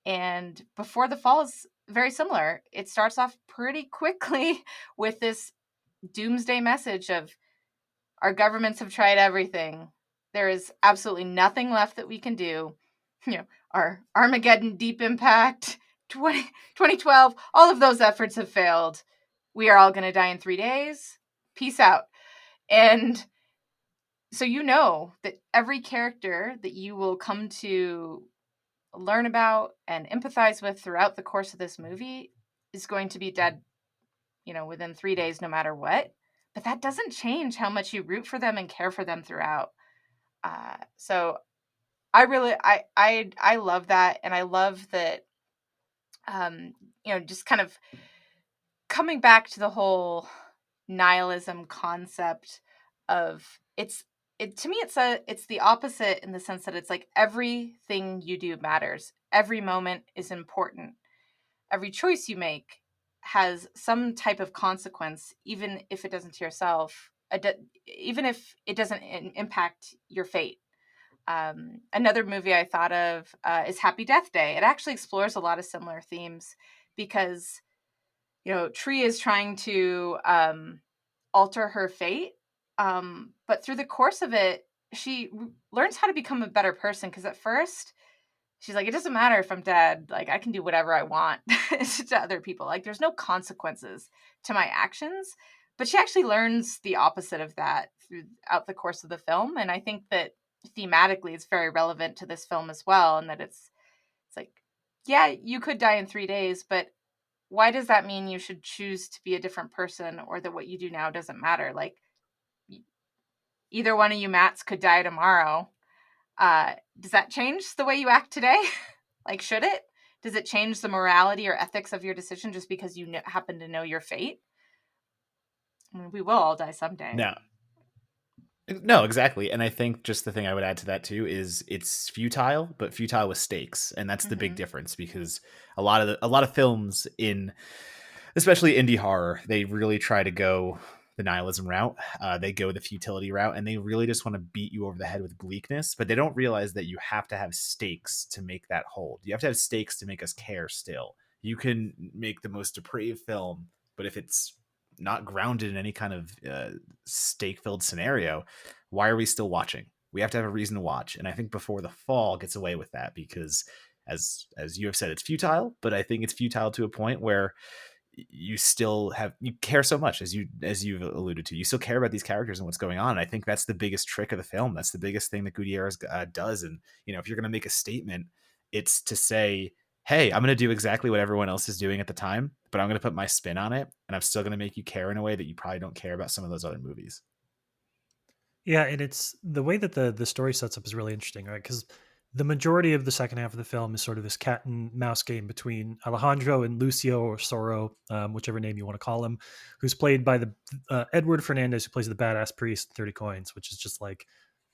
And Before the Fall is very similar. It starts off pretty quickly with this doomsday message of our governments have tried everything. There is absolutely nothing left that we can do. Our Armageddon, Deep Impact, 2012, all of those efforts have failed. We are all going to die in 3 days. Peace out. And so that every character that you will come to learn about and empathize with throughout the course of this movie is going to be dead, within 3 days, no matter what. But that doesn't change how much you root for them and care for them throughout. So I really, I love that. And I love that, just kind of coming back to the whole nihilism concept of to me it's the opposite, in the sense that it's like everything you do matters. Every moment is important. Every choice you make has some type of consequence, even if it doesn't to yourself, even if it doesn't impact your fate. Another movie I thought of is Happy Death Day. It actually explores a lot of similar themes, because Tree is trying to alter her fate, but through the course of it, she learns how to become a better person. Because at first, she's like, it doesn't matter if I'm dead. Like, I can do whatever I want to other people. Like, there's no consequences to my actions. But she actually learns the opposite of that throughout the course of the film. And I think that thematically, it's very relevant to this film as well. And that it's like, yeah, you could die in 3 days, but why does that mean you should choose to be a different person, or that what you do now doesn't matter? Like, either one of you Matts could die tomorrow. Does that change the way you act today? Like, should it? Does it change the morality or ethics of your decision just because you happen to know your fate? I mean, we will all die someday. No, exactly. And I think just the thing I would add to that too is it's futile, but futile with stakes, and that's the big difference, because a lot of films especially indie horror, they really try to go the nihilism route. They go the futility route, and they really just want to beat you over the head with bleakness, but they don't realize that you have to have stakes to make that hold. You have to have stakes to make us care still. You can make the most depraved film, but if it's not grounded in any kind of stake-filled scenario, why are we still watching? We have to have a reason to watch, and I think Before the Fall gets away with that, because as you have said, it's futile, but I think it's futile to a point where you care so much, as you've alluded to. You still care about these characters and what's going on. And I think that's the biggest trick of the film. That's the biggest thing that Gutierrez does. And if you're going to make a statement, it's to say, hey, I'm going to do exactly what everyone else is doing at the time, but I'm going to put my spin on it, and I'm still going to make you care in a way that you probably don't care about some of those other movies. Yeah, and it's the way that the story sets up is really interesting, right? Because the majority of the second half of the film is sort of this cat and mouse game between Alejandro and Lucio or Soro, whichever name you want to call him, who's played by the Edward Fernandez, who plays the badass priest in 30 Coins, which is just like,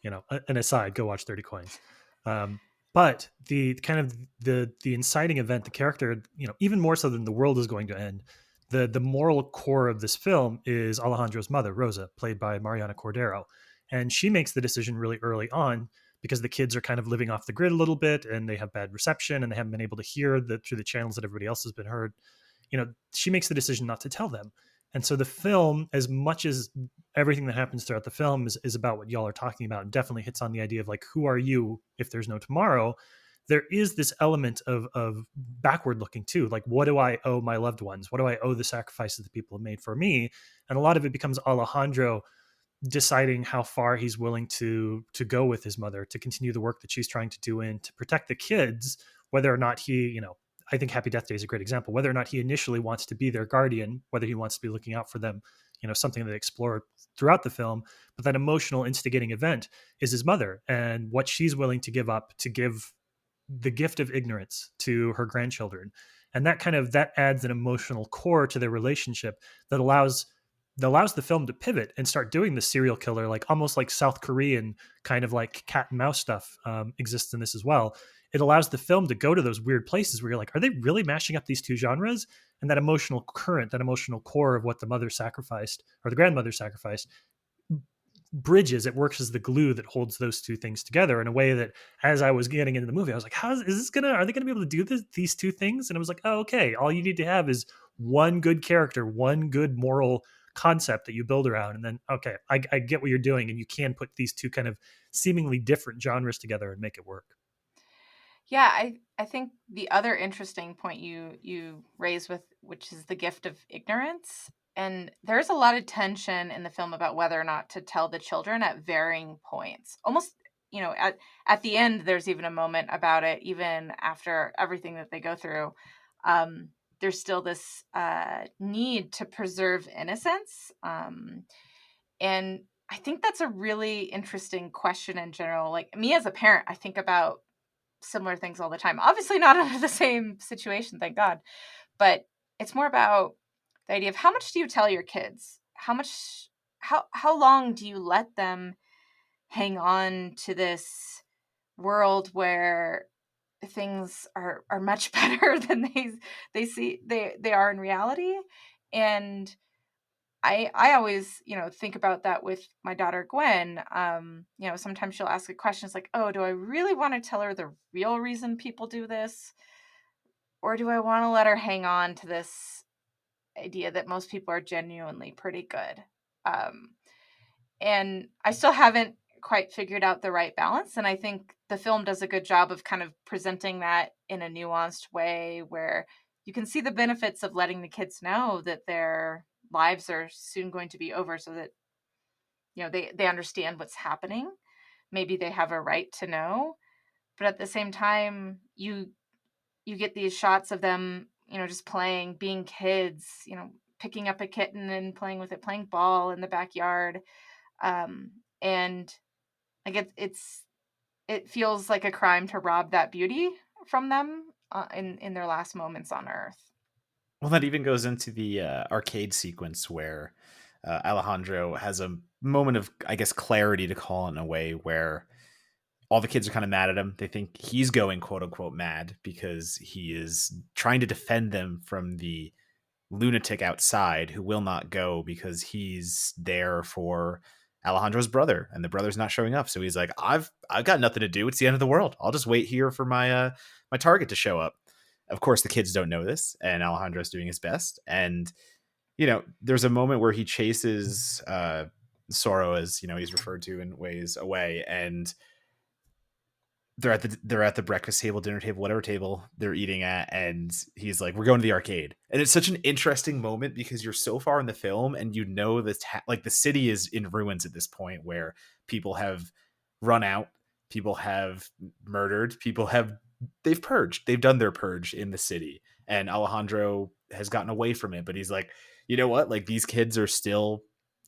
an aside. Go watch 30 Coins. Um, but the kind of the inciting event, the character, even more so than the world is going to end. The moral core of this film is Alejandro's mother, Rosa, played by Mariana Cordero, and she makes the decision really early on because the kids are kind of living off the grid a little bit and they have bad reception and they haven't been able to hear through the channels that everybody else has been heard. She makes the decision not to tell them. And so the film, as much as everything that happens throughout the film is about what y'all are talking about, and definitely hits on the idea of like, who are you if there's no tomorrow? There is this element of backward looking too. Like, what do I owe my loved ones? What do I owe the sacrifices that people have made for me? And a lot of it becomes Alejandro deciding how far he's willing to go with his mother to continue the work that she's trying to do and to protect the kids, whether or not he, I think Happy Death Day is a great example, whether or not he initially wants to be their guardian, whether he wants to be looking out for them, something that they explore throughout the film. But that emotional instigating event is his mother and what she's willing to give up to give the gift of ignorance to her grandchildren. And that adds an emotional core to their relationship that allows the film to pivot and start doing the serial killer, like almost like South Korean kind of like cat and mouse stuff exists in this as well. It allows the film to go to those weird places where you're like, are they really mashing up these two genres? And that emotional current, that emotional core of what the mother sacrificed or the grandmother sacrificed bridges, it works as the glue that holds those two things together in a way that, as I was getting into the movie, I was like, are they gonna be able to do these two things? And it was like, oh, okay, all you need to have is one good character, one good moral concept that you build around, and then okay, I get what you're doing, and you can put these two kind of seemingly different genres together and make it work. Yeah, I think the other interesting point you raise with which is the gift of ignorance. And there's a lot of tension in the film about whether or not to tell the children at varying points. Almost, at the end there's even a moment about it, even after everything that they go through. There's still this need to preserve innocence. And I think that's a really interesting question in general. Like me as a parent, I think about similar things all the time. Obviously not under the same situation, thank God. But it's more about the idea of how much do you tell your kids? How long do you let them hang on to this world where things are much better than they are in reality? And I always, think about that with my daughter Gwen. Sometimes she'll ask a question. It's like, oh, do I really want to tell her the real reason people do this? Or do I want to let her hang on to this idea that most people are genuinely pretty good? Um, and I still haven't quite figured out the right balance. And I think the film does a good job of kind of presenting that in a nuanced way where you can see the benefits of letting the kids know that their lives are soon going to be over so that they understand what's happening. Maybe they have a right to know, but at the same time you get these shots of them, just playing, being kids, picking up a kitten and playing with it, playing ball in the backyard. And like it feels like a crime to rob that beauty from them in their last moments on earth. Well, that even goes into the arcade sequence where Alejandro has a moment of, I guess, clarity to call it in a way where all the kids are kind of mad at him. They think he's going quote unquote mad because he is trying to defend them from the lunatic outside who will not go because he's there for Alejandro's brother and the brother's not showing up. So he's like, I've got nothing to do. It's the end of the world. I'll just wait here for my target to show up. Of course, the kids don't know this, and Alejandro's doing his best. And there's a moment where he chases Sorrow, as he's referred to in ways, away, and they're at the breakfast table, dinner table, whatever table they're eating at, and he's like, "We're going to the arcade." And it's such an interesting moment because you're so far in the film, and like the city is in ruins at this point, where people have run out, people have murdered, they've purged, they've done their purge in the city, and Alejandro has gotten away from it, but he's like, you know what? Like these kids are still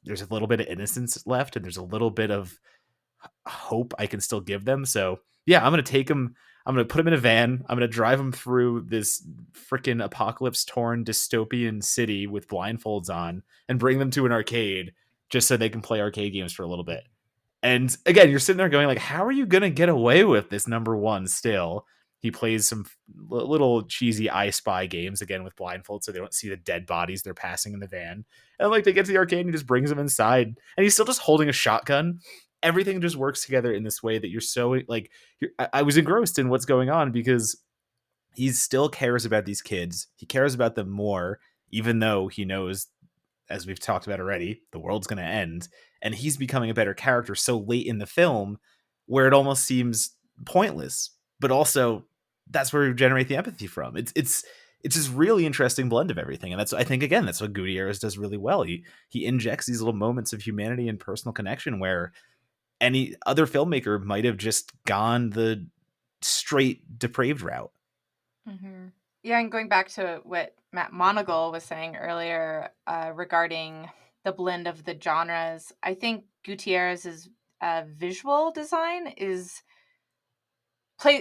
there's a little bit of innocence left, and there's a little bit of hope I can still give them. So yeah, I'm gonna take them. I'm gonna put them in a van. I'm gonna drive them through this freaking apocalypse-torn dystopian city with blindfolds on, and bring them to an arcade just so they can play arcade games for a little bit. And again, you're sitting there going like, how are you gonna get away with this number one still? He plays some little cheesy I Spy games again with blindfolds so they don't see the dead bodies they're passing in the van. And like they get to the arcade and he just brings them inside and he's still just holding a shotgun. Everything just works together in this way that you're so like I was engrossed in what's going on because he still cares about these kids. He cares about them more, even though he knows, as we've talked about already, the world's going to end. And he's becoming a better character so late in the film where it almost seems pointless, but also that's where we generate the empathy from. It's this really interesting blend of everything. And that's, I think, again, that's what Gutierrez does really well. He injects these little moments of humanity and personal connection where any other filmmaker might have just gone the straight depraved route. Mm-hmm. Yeah, and going back to what Matt Monagle was saying earlier regarding the blend of the genres, I think Gutierrez's visual design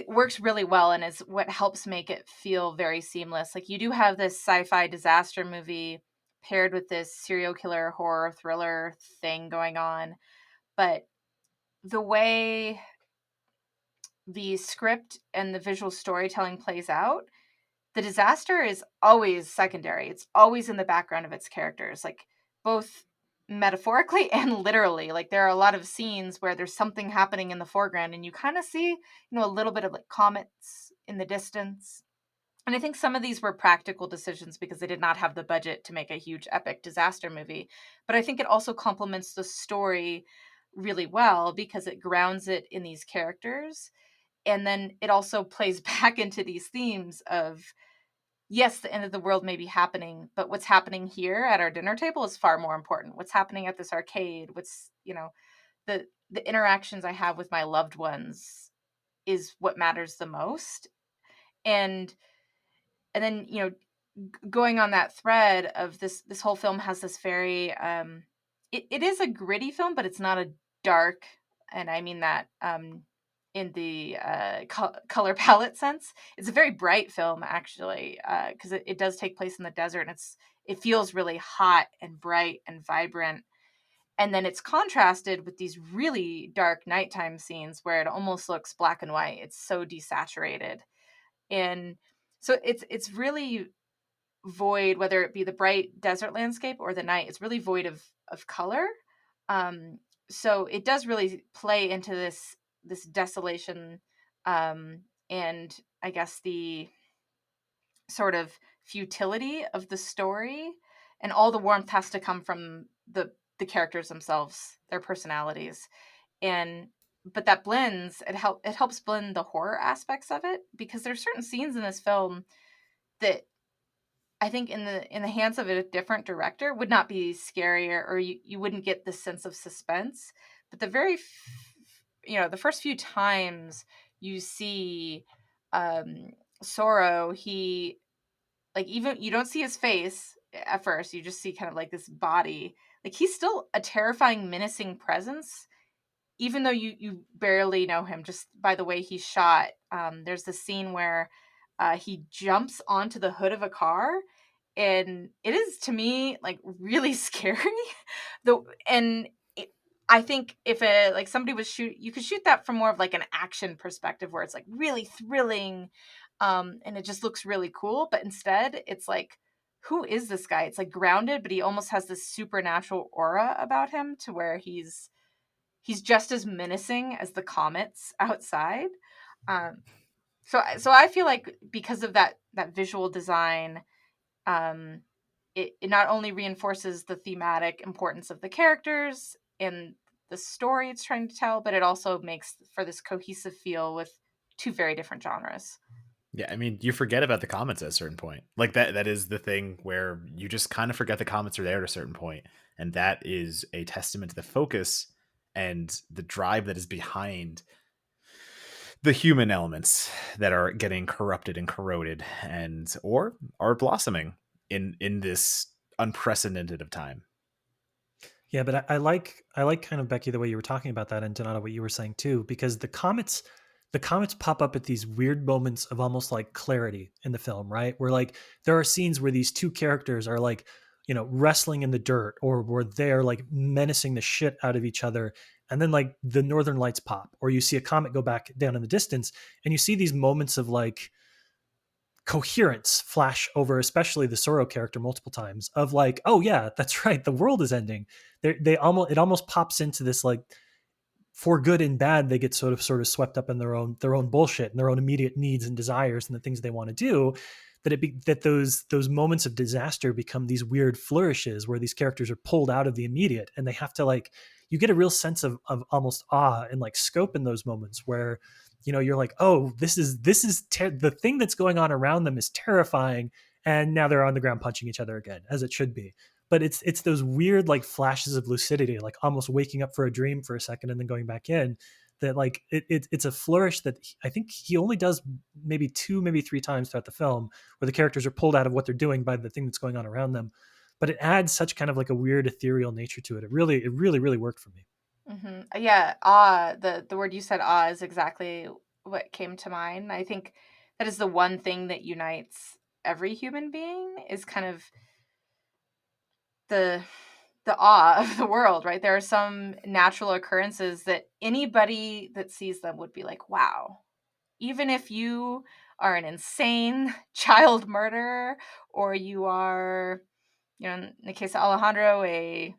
works really well and is what helps make it feel very seamless. Like you do have this sci-fi disaster movie paired with this serial killer horror thriller thing going on, but the way the script and the visual storytelling plays out, the disaster is always secondary. It's always in the background of its characters, like both metaphorically and literally. Like there are a lot of scenes where there's something happening in the foreground and you kind of see, a little bit of like comets in the distance. And I think some of these were practical decisions because they did not have the budget to make a huge epic disaster movie. But I think it also complements the story really well because it grounds it in these characters. And then it also plays back into these themes of, yes, the end of the world may be happening, but what's happening here at our dinner table is far more important. What's happening at this arcade, the interactions I have with my loved ones is what matters the most. And then, going on that thread of this whole film has this very it is a gritty film, but it's not a dark, and I mean that in the color palette sense. It's a very bright film actually, because it does take place in the desert, and it feels really hot and bright and vibrant. And then it's contrasted with these really dark nighttime scenes where it almost looks black and white. It's so desaturated. And so it's really void, whether it be the bright desert landscape or the night. It's really void of color. So it does really play into this desolation, and I guess the sort of futility of the story, and all the warmth has to come from the characters themselves, their personalities. And but that blends, it helps blend the horror aspects of it, because there's certain scenes in this film that I think in the hands of a different director would not be scarier, or you wouldn't get this sense of suspense. But the first few times you see Sorrow, he, like, even you don't see his face at first, you just see kind of like this body. Like he's still a terrifying, menacing presence, even though you barely know him just by the way he's shot. There's this scene where he jumps onto the hood of a car, and it is, to me, like really scary. Though, and I think if somebody was you could shoot that from more of like an action perspective where it's like really thrilling, and it just looks really cool. But instead, it's like, who is this guy? It's like grounded, but he almost has this supernatural aura about him to where he's just as menacing as the comets outside. Um, so I feel like because of that visual design, um, it not only reinforces the thematic importance of the characters and the story it's trying to tell, but it also makes for this cohesive feel with two very different genres. Yeah, I mean, you forget about the comments at a certain point. Like that is the thing where you just kind of forget the comments are there at a certain point. And that is a testament to the focus and the drive that is behind the human elements that are getting corrupted and corroded and or are blossoming in this unprecedented of time. Yeah, but I like kind of, Becky, the way you were talking about that, and Donato, what you were saying too, because the comets pop up at these weird moments of almost like clarity in the film, right? Where like there are scenes where these two characters are like, wrestling in the dirt, or where they're like menacing the shit out of each other, and then like the northern lights pop, or you see a comet go back down in the distance, and you see these moments of like coherence flash over especially the Sorrow character multiple times of like, oh yeah, that's right, the world is ending. They almost, it almost pops into this like, for good and bad, they get sort of swept up in their own bullshit and their own immediate needs and desires and the things they want to do. That those moments of disaster become these weird flourishes where these characters are pulled out of the immediate, and they have to like, you get a real sense of almost awe and like scope in those moments where, you're like, oh, the thing that's going on around them is terrifying, and now they're on the ground punching each other again, as it should be. But it's those weird like flashes of lucidity, like almost waking up for a dream for a second and then going back in, that like it's a flourish that I think he only does maybe two, maybe three times throughout the film, where the characters are pulled out of what they're doing by the thing that's going on around them. But it adds such kind of like a weird ethereal nature to it. It really worked for me. Yeah, awe. The word you said, awe, is exactly what came to mind. I think that is the one thing that unites every human being, is kind of the the awe of the world, right? There are some natural occurrences that anybody that sees them would be like, wow. Even if you are an insane child murderer, or you are, in the case of Alejandro, a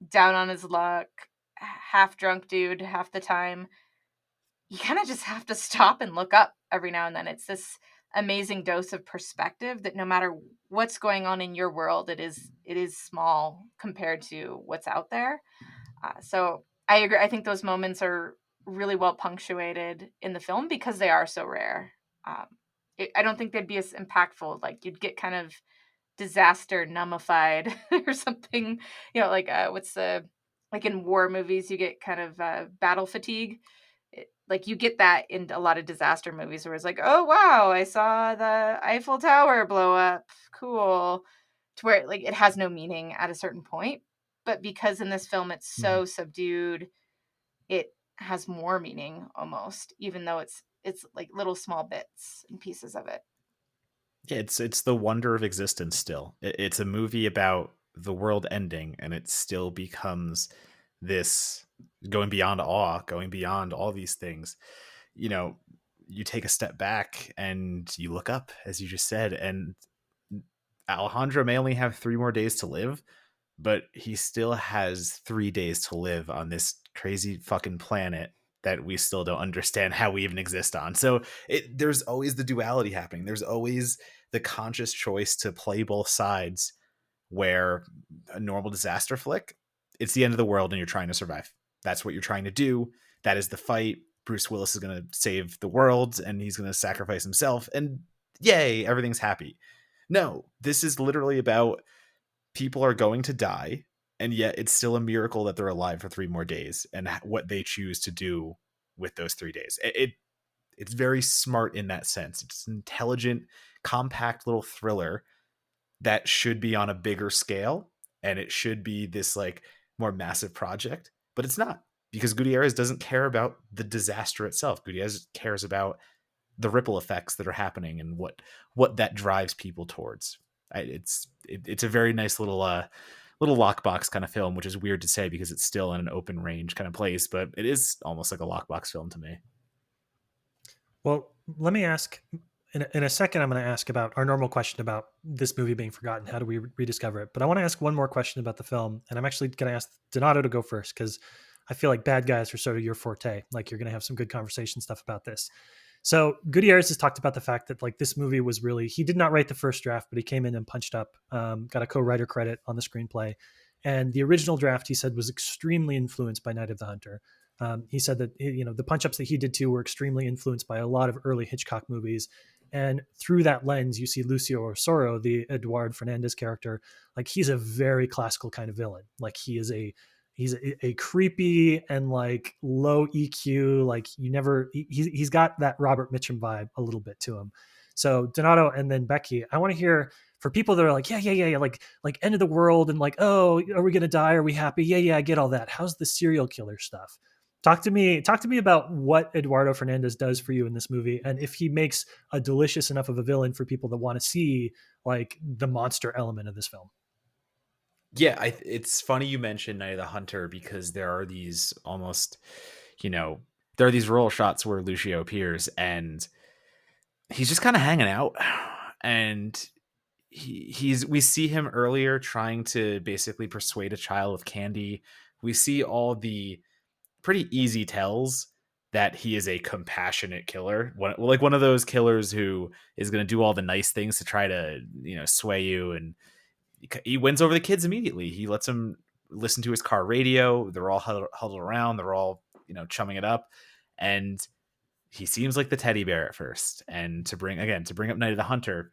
down on his luck, half drunk dude half the time, you kind of just have to stop and look up every now and then. It's this amazing dose of perspective that no matter what's going on in your world, it is small compared to what's out there. So I agree. I think those moments are really well punctuated in the film because they are so rare. Um, I don't think they'd be as impactful. Like, you'd get kind of disaster nummified or something. Like, what's the, like in war movies, you get kind of battle fatigue. Like, you get that in a lot of disaster movies where it's like, oh wow, I saw the Eiffel Tower blow up. Cool. To where like it has no meaning at a certain point. But because in this film it's Mhm. so subdued, it has more meaning almost, even though it's like little small bits and pieces of it. Yeah, it's the wonder of existence still. It's a movie about the world ending, and it still becomes this, going beyond awe, going beyond all these things. You know, you take a step back and you look up, as you just said, and Alejandro may only have 3 more days to live, but he still has 3 days to live on this crazy fucking planet that we still don't understand how we even exist on. So there's always the duality happening. There's always the conscious choice to play both sides, where a normal disaster flick, it's the end of the world and you're trying to survive. That's what you're trying to do. That is the fight. Bruce Willis is going to save the world and he's going to sacrifice himself, and yay, everything's happy. No, this is literally about people are going to die, and yet it's still a miracle that they're alive for 3 more days, and what they choose to do with those 3 days. It's very smart in that sense. It's an intelligent, compact little thriller that should be on a bigger scale, and it should be this like more massive project, but it's not, because Gutierrez doesn't care about the disaster itself. Gutierrez cares about the ripple effects that are happening and what that drives people towards. It's a very nice little lockbox kind of film, which is weird to say because it's still in an open range kind of place, but it is almost like a lockbox film to me. Well, let me ask, in a second, I'm going to ask about our normal question about this movie being forgotten. How do we rediscover it? But I want to ask one more question about the film. And I'm actually going to ask Donato to go first, because I feel like bad guys are sort of your forte. Like, you're going to have some good conversation stuff about this. So Gutierrez has talked about the fact that like this movie was really, he did not write the first draft, but he came in and punched up, got a co-writer credit on the screenplay. And the original draft, he said, was extremely influenced by Night of the Hunter. He said that the punch ups that he did too were extremely influenced by a lot of early Hitchcock movies, and through that lens, you see Lucio Osoro, the Eduard Fernandez character, like he's a very classical kind of villain. Like he's a creepy and like low EQ. Like he's got that Robert Mitchum vibe a little bit to him. So Donato and then Becky, I want to hear for people that are like, yeah, like end of the world and like, oh, are we gonna die? Are we happy? Yeah, I get all that. How's the serial killer stuff? Talk to me about what Eduardo Fernandez does for you in this movie, and if he makes a delicious enough of a villain for people that want to see like the monster element of this film. Yeah, it's funny you mentioned Night of the Hunter because there are these almost, there are these roll shots where Lucio appears and he's just kind of hanging out, and we see him earlier trying to basically persuade a child with candy. We see all the pretty easy tells that he is a compassionate killer, like one of those killers who is going to do all the nice things to try to sway you, and he wins over the kids immediately. He lets them listen to his car radio. They're all huddled around. They're all chumming it up, and he seems like the teddy bear at first. And to bring up Night of the Hunter,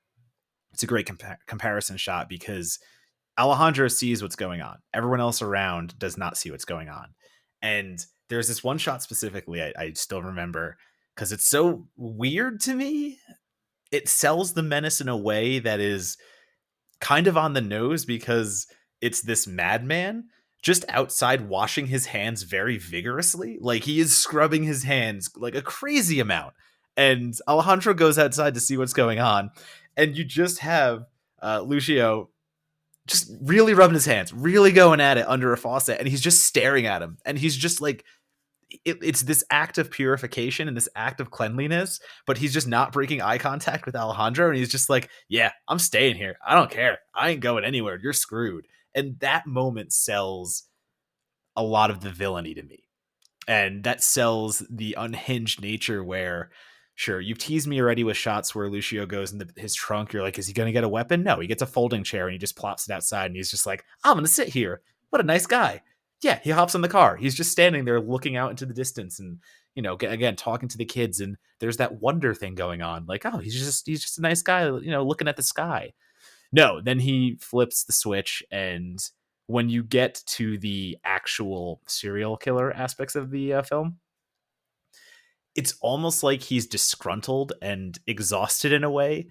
it's a great comparison shot because Alejandro sees what's going on. Everyone else around does not see what's going on. And there's this one shot specifically I still remember because it's so weird to me. It sells the menace in a way that is kind of on the nose because it's this madman just outside washing his hands very vigorously. Like he is scrubbing his hands like a crazy amount. And Alejandro goes outside to see what's going on. And you just have Lucio just really rubbing his hands, really going at it under a faucet. And he's just staring at him. And he's just like, it's this act of purification and this act of cleanliness, but he's just not breaking eye contact with Alejandro. And he's just like, yeah, I'm staying here. I don't care. I ain't going anywhere. You're screwed. And that moment sells a lot of the villainy to me. And that sells the unhinged nature where, sure, you've teased me already with shots where Lucio goes in his trunk. You're like, is he going to get a weapon? No, he gets a folding chair and he just plops it outside and he's just like, I'm going to sit here. What a nice guy. Yeah, he hops in the car. He's just standing there looking out into the distance and, again, talking to the kids. And there's that wonder thing going on. Like, oh, he's just a nice guy, looking at the sky. No, then he flips the switch, and when you get to the actual serial killer aspects of the film, it's almost like he's disgruntled and exhausted in a way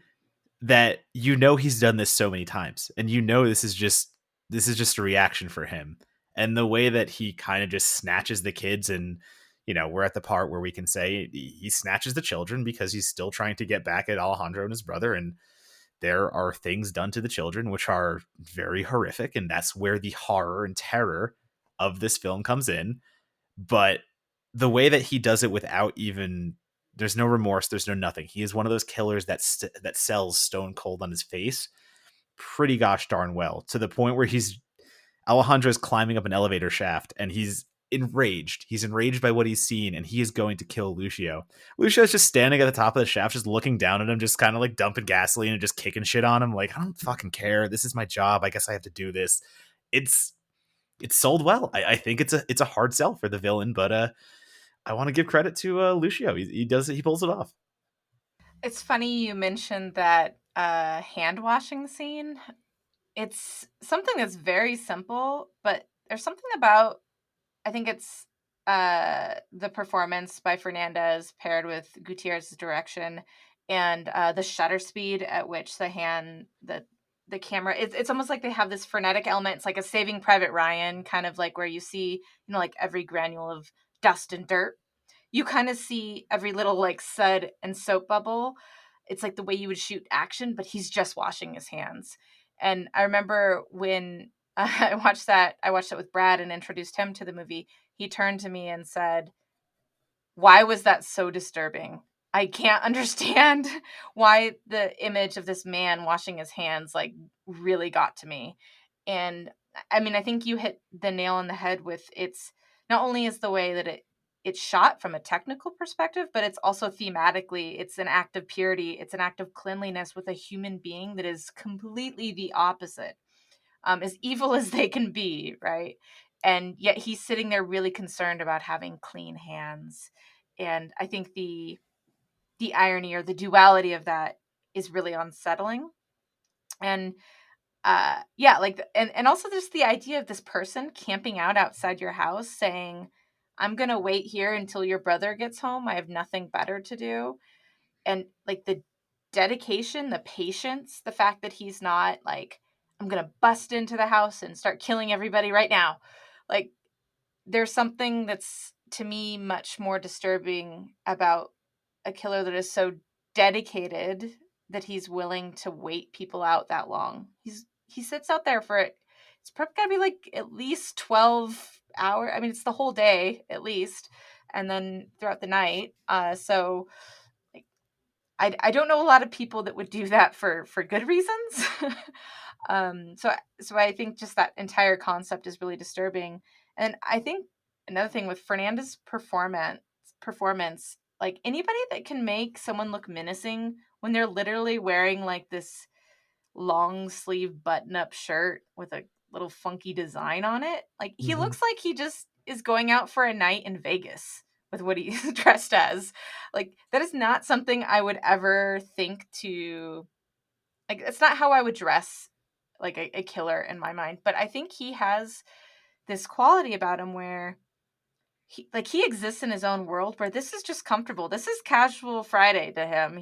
that he's done this so many times, and this is just a reaction for him. And the way that he kind of just snatches the kids, and we're at the part where we can say he snatches the children because he's still trying to get back at Alejandro and his brother, and there are things done to the children which are very horrific, and that's where the horror and terror of this film comes in. But the way that he does it without even, there's no remorse, there's no nothing. He is one of those killers that sells stone cold on his face pretty gosh darn well, to the point where Alejandro's climbing up an elevator shaft and he's enraged. He's enraged by what he's seen, and he is going to kill Lucio. Lucio's just standing at the top of the shaft, just looking down at him, just kind of like dumping gasoline and just kicking shit on him. Like, I don't fucking care. This is my job. I guess I have to do this. It's sold well. I think it's a hard sell for the villain, but I want to give credit to Lucio. He does it. He pulls it off. It's funny you mentioned that hand washing scene. It's something that's very simple, but there's something about, I think it's the performance by Fernandez paired with Gutierrez's direction and the shutter speed at which the camera, it's almost like they have this frenetic element. It's like a Saving Private Ryan, kind of like where you see, like every granule of dust and dirt. You kind of see every little like sud and soap bubble. It's like the way you would shoot action, but he's just washing his hands. And I remember when I watched that with Brad and introduced him to the movie, he turned to me and said, "Why was that so disturbing? I can't understand why the image of this man washing his hands like really got to me." And I mean, I think you hit the nail on the head with, it's not only is the way that it's shot from a technical perspective, but it's also thematically, it's an act of purity, it's an act of cleanliness with a human being that is completely the opposite, as evil as they can be, right? And yet he's sitting there really concerned about having clean hands. And I think the irony or the duality of that is really unsettling. And yeah, like, and also just the idea of this person camping out outside your house saying, I'm gonna wait here until your brother gets home, I have nothing better to do. And like dedication, the patience, the fact that he's not like, I'm going to bust into the house and start killing everybody right now. Like, there's something that's, to me, much more disturbing about a killer that is so dedicated that he's willing to wait people out that long. He sits out there for it. It's probably got to be like at least 12 hours. I mean, it's the whole day at least, and then throughout the night. So like, I don't know a lot of people that would do that for good reasons. So I think just that entire concept is really disturbing. And I think another thing with Fernandez's performance, like anybody that can make someone look menacing when they're literally wearing like this long sleeve button up shirt with a little funky design on it, like he Mhm. looks like he just is going out for a night in Vegas with what he's dressed as. Like that is not something I would ever think to, like it's not how I would dress like a killer in my mind. But I think he has this quality about him where he exists in his own world where this is just comfortable. This is casual Friday to him.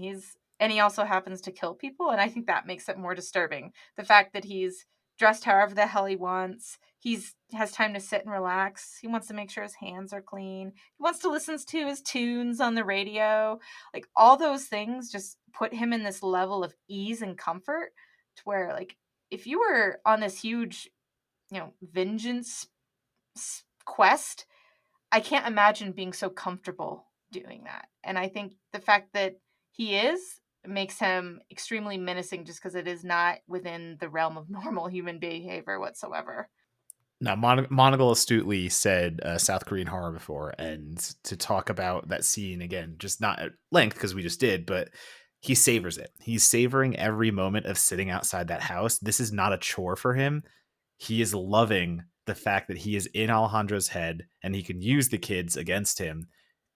And he also happens to kill people, and I think that makes it more disturbing. The fact that he's dressed however the hell he wants. He's has time to sit and relax. He wants to make sure his hands are clean. He wants to listen to his tunes on the radio. Like all those things just put him in this level of ease and comfort to where like if you were on this huge, vengeance quest, I can't imagine being so comfortable doing that. And I think the fact that he is makes him extremely menacing just because it is not within the realm of normal human behavior whatsoever. Now, Monagle astutely said South Korean horror before, and to talk about that scene again, just not at length because we just did, but he savors it. He's savoring every moment of sitting outside that house. This is not a chore for him. He is loving the fact that he is in Alejandro's head and he can use the kids against him.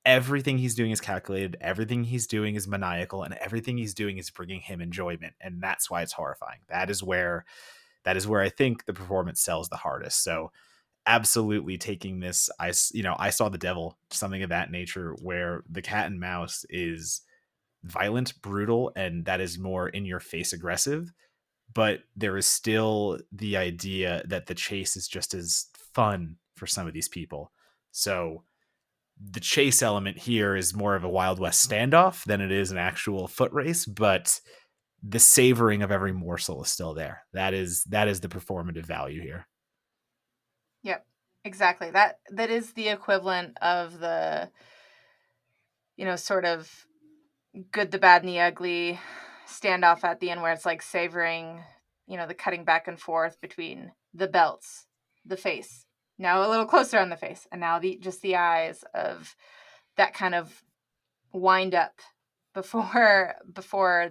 Everything he's doing is calculated, everything he's doing is maniacal, and everything he's doing is bringing him enjoyment, and that's why it's horrifying. That is where I think the performance sells the hardest. So absolutely taking this, I saw the devil, something of that nature, where the cat and mouse is violent, brutal, and that is more in your face aggressive, but there is still the idea that the chase is just as fun for some of these people. So the chase element here is more of a Wild West standoff than it is an actual foot race, but the savoring of every morsel is still there. That is the performative value here. Yep. Exactly. That is the equivalent of the, sort of good, the bad, and the ugly standoff at the end where it's like savoring, the cutting back and forth between the belts, the face, now a little closer on the face, and now the eyes of that kind of wind up before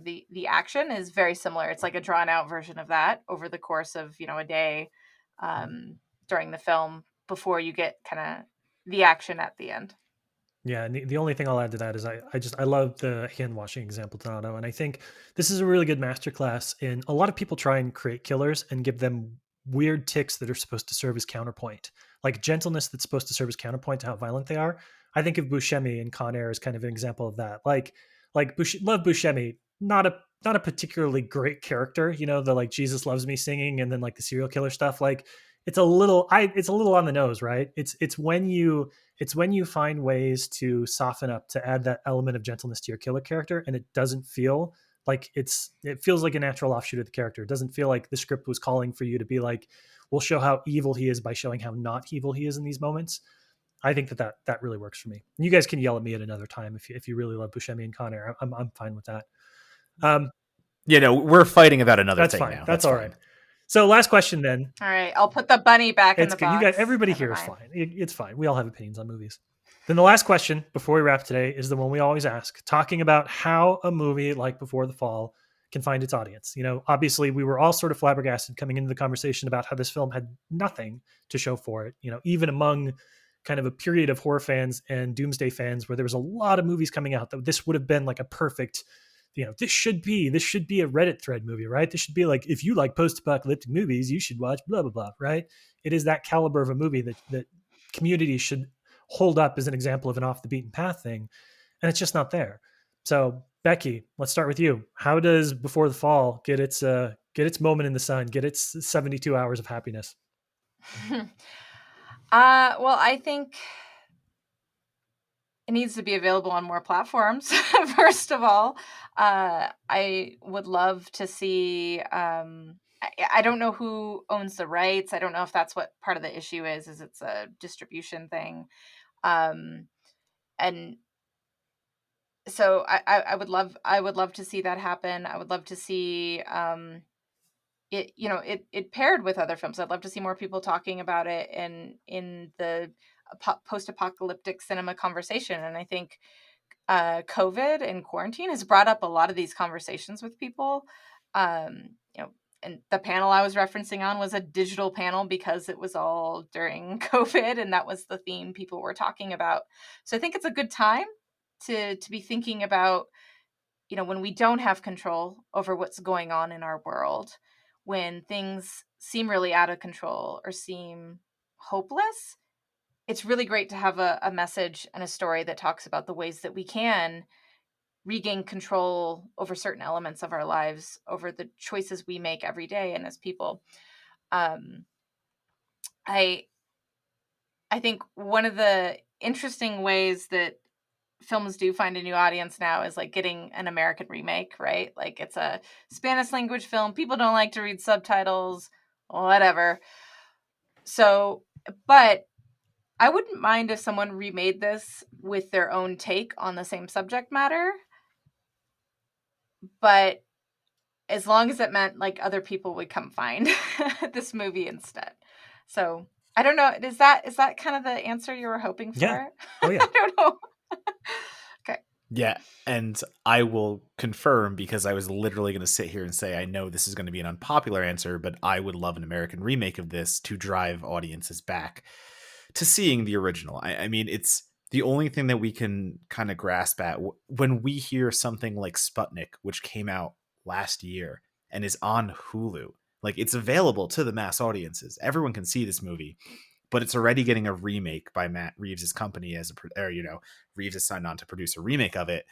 the action is very similar. It's like a drawn out version of that over the course of, a day during the film before you get kind of the action at the end. Yeah, and the only thing I'll add to that is I love the hand washing example, Donato, and I think this is a really good masterclass in a lot of people try and create killers and give them weird ticks that are supposed to serve as counterpoint, like gentleness that's supposed to serve as counterpoint to how violent they are. I think of Buscemi in Con Air as kind of an example of that. Love Buscemi, not a particularly great character, the like Jesus loves me singing and then like the serial killer stuff. Like it's a little on the nose, right? It's when you find ways to soften up to add that element of gentleness to your killer character, and it doesn't feel like it feels like a natural offshoot of the character. It doesn't feel like the script was calling for you to be like, we'll show how evil he is by showing how not evil he is in these moments. I think that really works for me. And you guys can yell at me at another time if you really love Buscemi and Con Air. I'm fine with that. Um, We're fighting about another that's thing fine. now. That's That's all fine. right. So last question then. All right, I'll put the bunny back in It's the good. You guys, box. everybody Never here is mind. fine. It's fine. We all have opinions on movies. Then the last question before we wrap today is the one we always ask, talking about how a movie like Before the Fall can find its audience. Obviously we were all sort of flabbergasted coming into the conversation about how this film had nothing to show for it. Even among kind of a period of horror fans and doomsday fans where there was a lot of movies coming out, that this would have been like a perfect, this should be a Reddit thread movie, right? This should be like, if you like post-apocalyptic movies, you should watch blah blah blah, right? It is that caliber of a movie that community should hold up as an example of an off the beaten path thing, and it's just not there. So Becky, let's start with you. How does Before the Fall get its moment in the sun, get its 72 hours of happiness? Well, I think it needs to be available on more platforms. First of all, I would love to see. I don't know who owns the rights. I don't know if that's what part of the issue is. Is it's a distribution thing, um, and so I would love to see that happen. I would love to see it, it paired with other films. I'd love to see more people talking about it in the post-apocalyptic cinema conversation. And I think COVID and quarantine has brought up a lot of these conversations with people. You know, and the panel I was referencing on was a digital panel because it was all during COVID, and that was the theme people were talking about. So I think it's a good time to be thinking about, when we don't have control over what's going on in our world, when things seem really out of control or seem hopeless. It's really great to have a message and a story that talks about the ways that we can regain control over certain elements of our lives, over the choices we make every day and as people. Um, I I think one of the interesting ways that films do find a new audience now is like getting an American remake, right? Like it's a Spanish language film. People don't like to read subtitles, whatever. So, but I wouldn't mind if someone remade this with their own take on the same subject matter, but as long as it meant like other people would come find this movie instead. So I don't know. Is that kind of the answer you were hoping Yeah. for? Oh yeah. I don't know. Okay. Yeah, and I will confirm because I was literally going to sit here and say I know this is going to be an unpopular answer, but I would love an American remake of this to drive audiences back to seeing the original. I mean, it's the only thing that we can kind of grasp at when we hear something like Sputnik, which came out last year and is on Hulu. Like it's available to the mass audiences. Everyone can see this movie, but it's already getting a remake by Matt Reeves' company Reeves is signed on to produce a remake of it.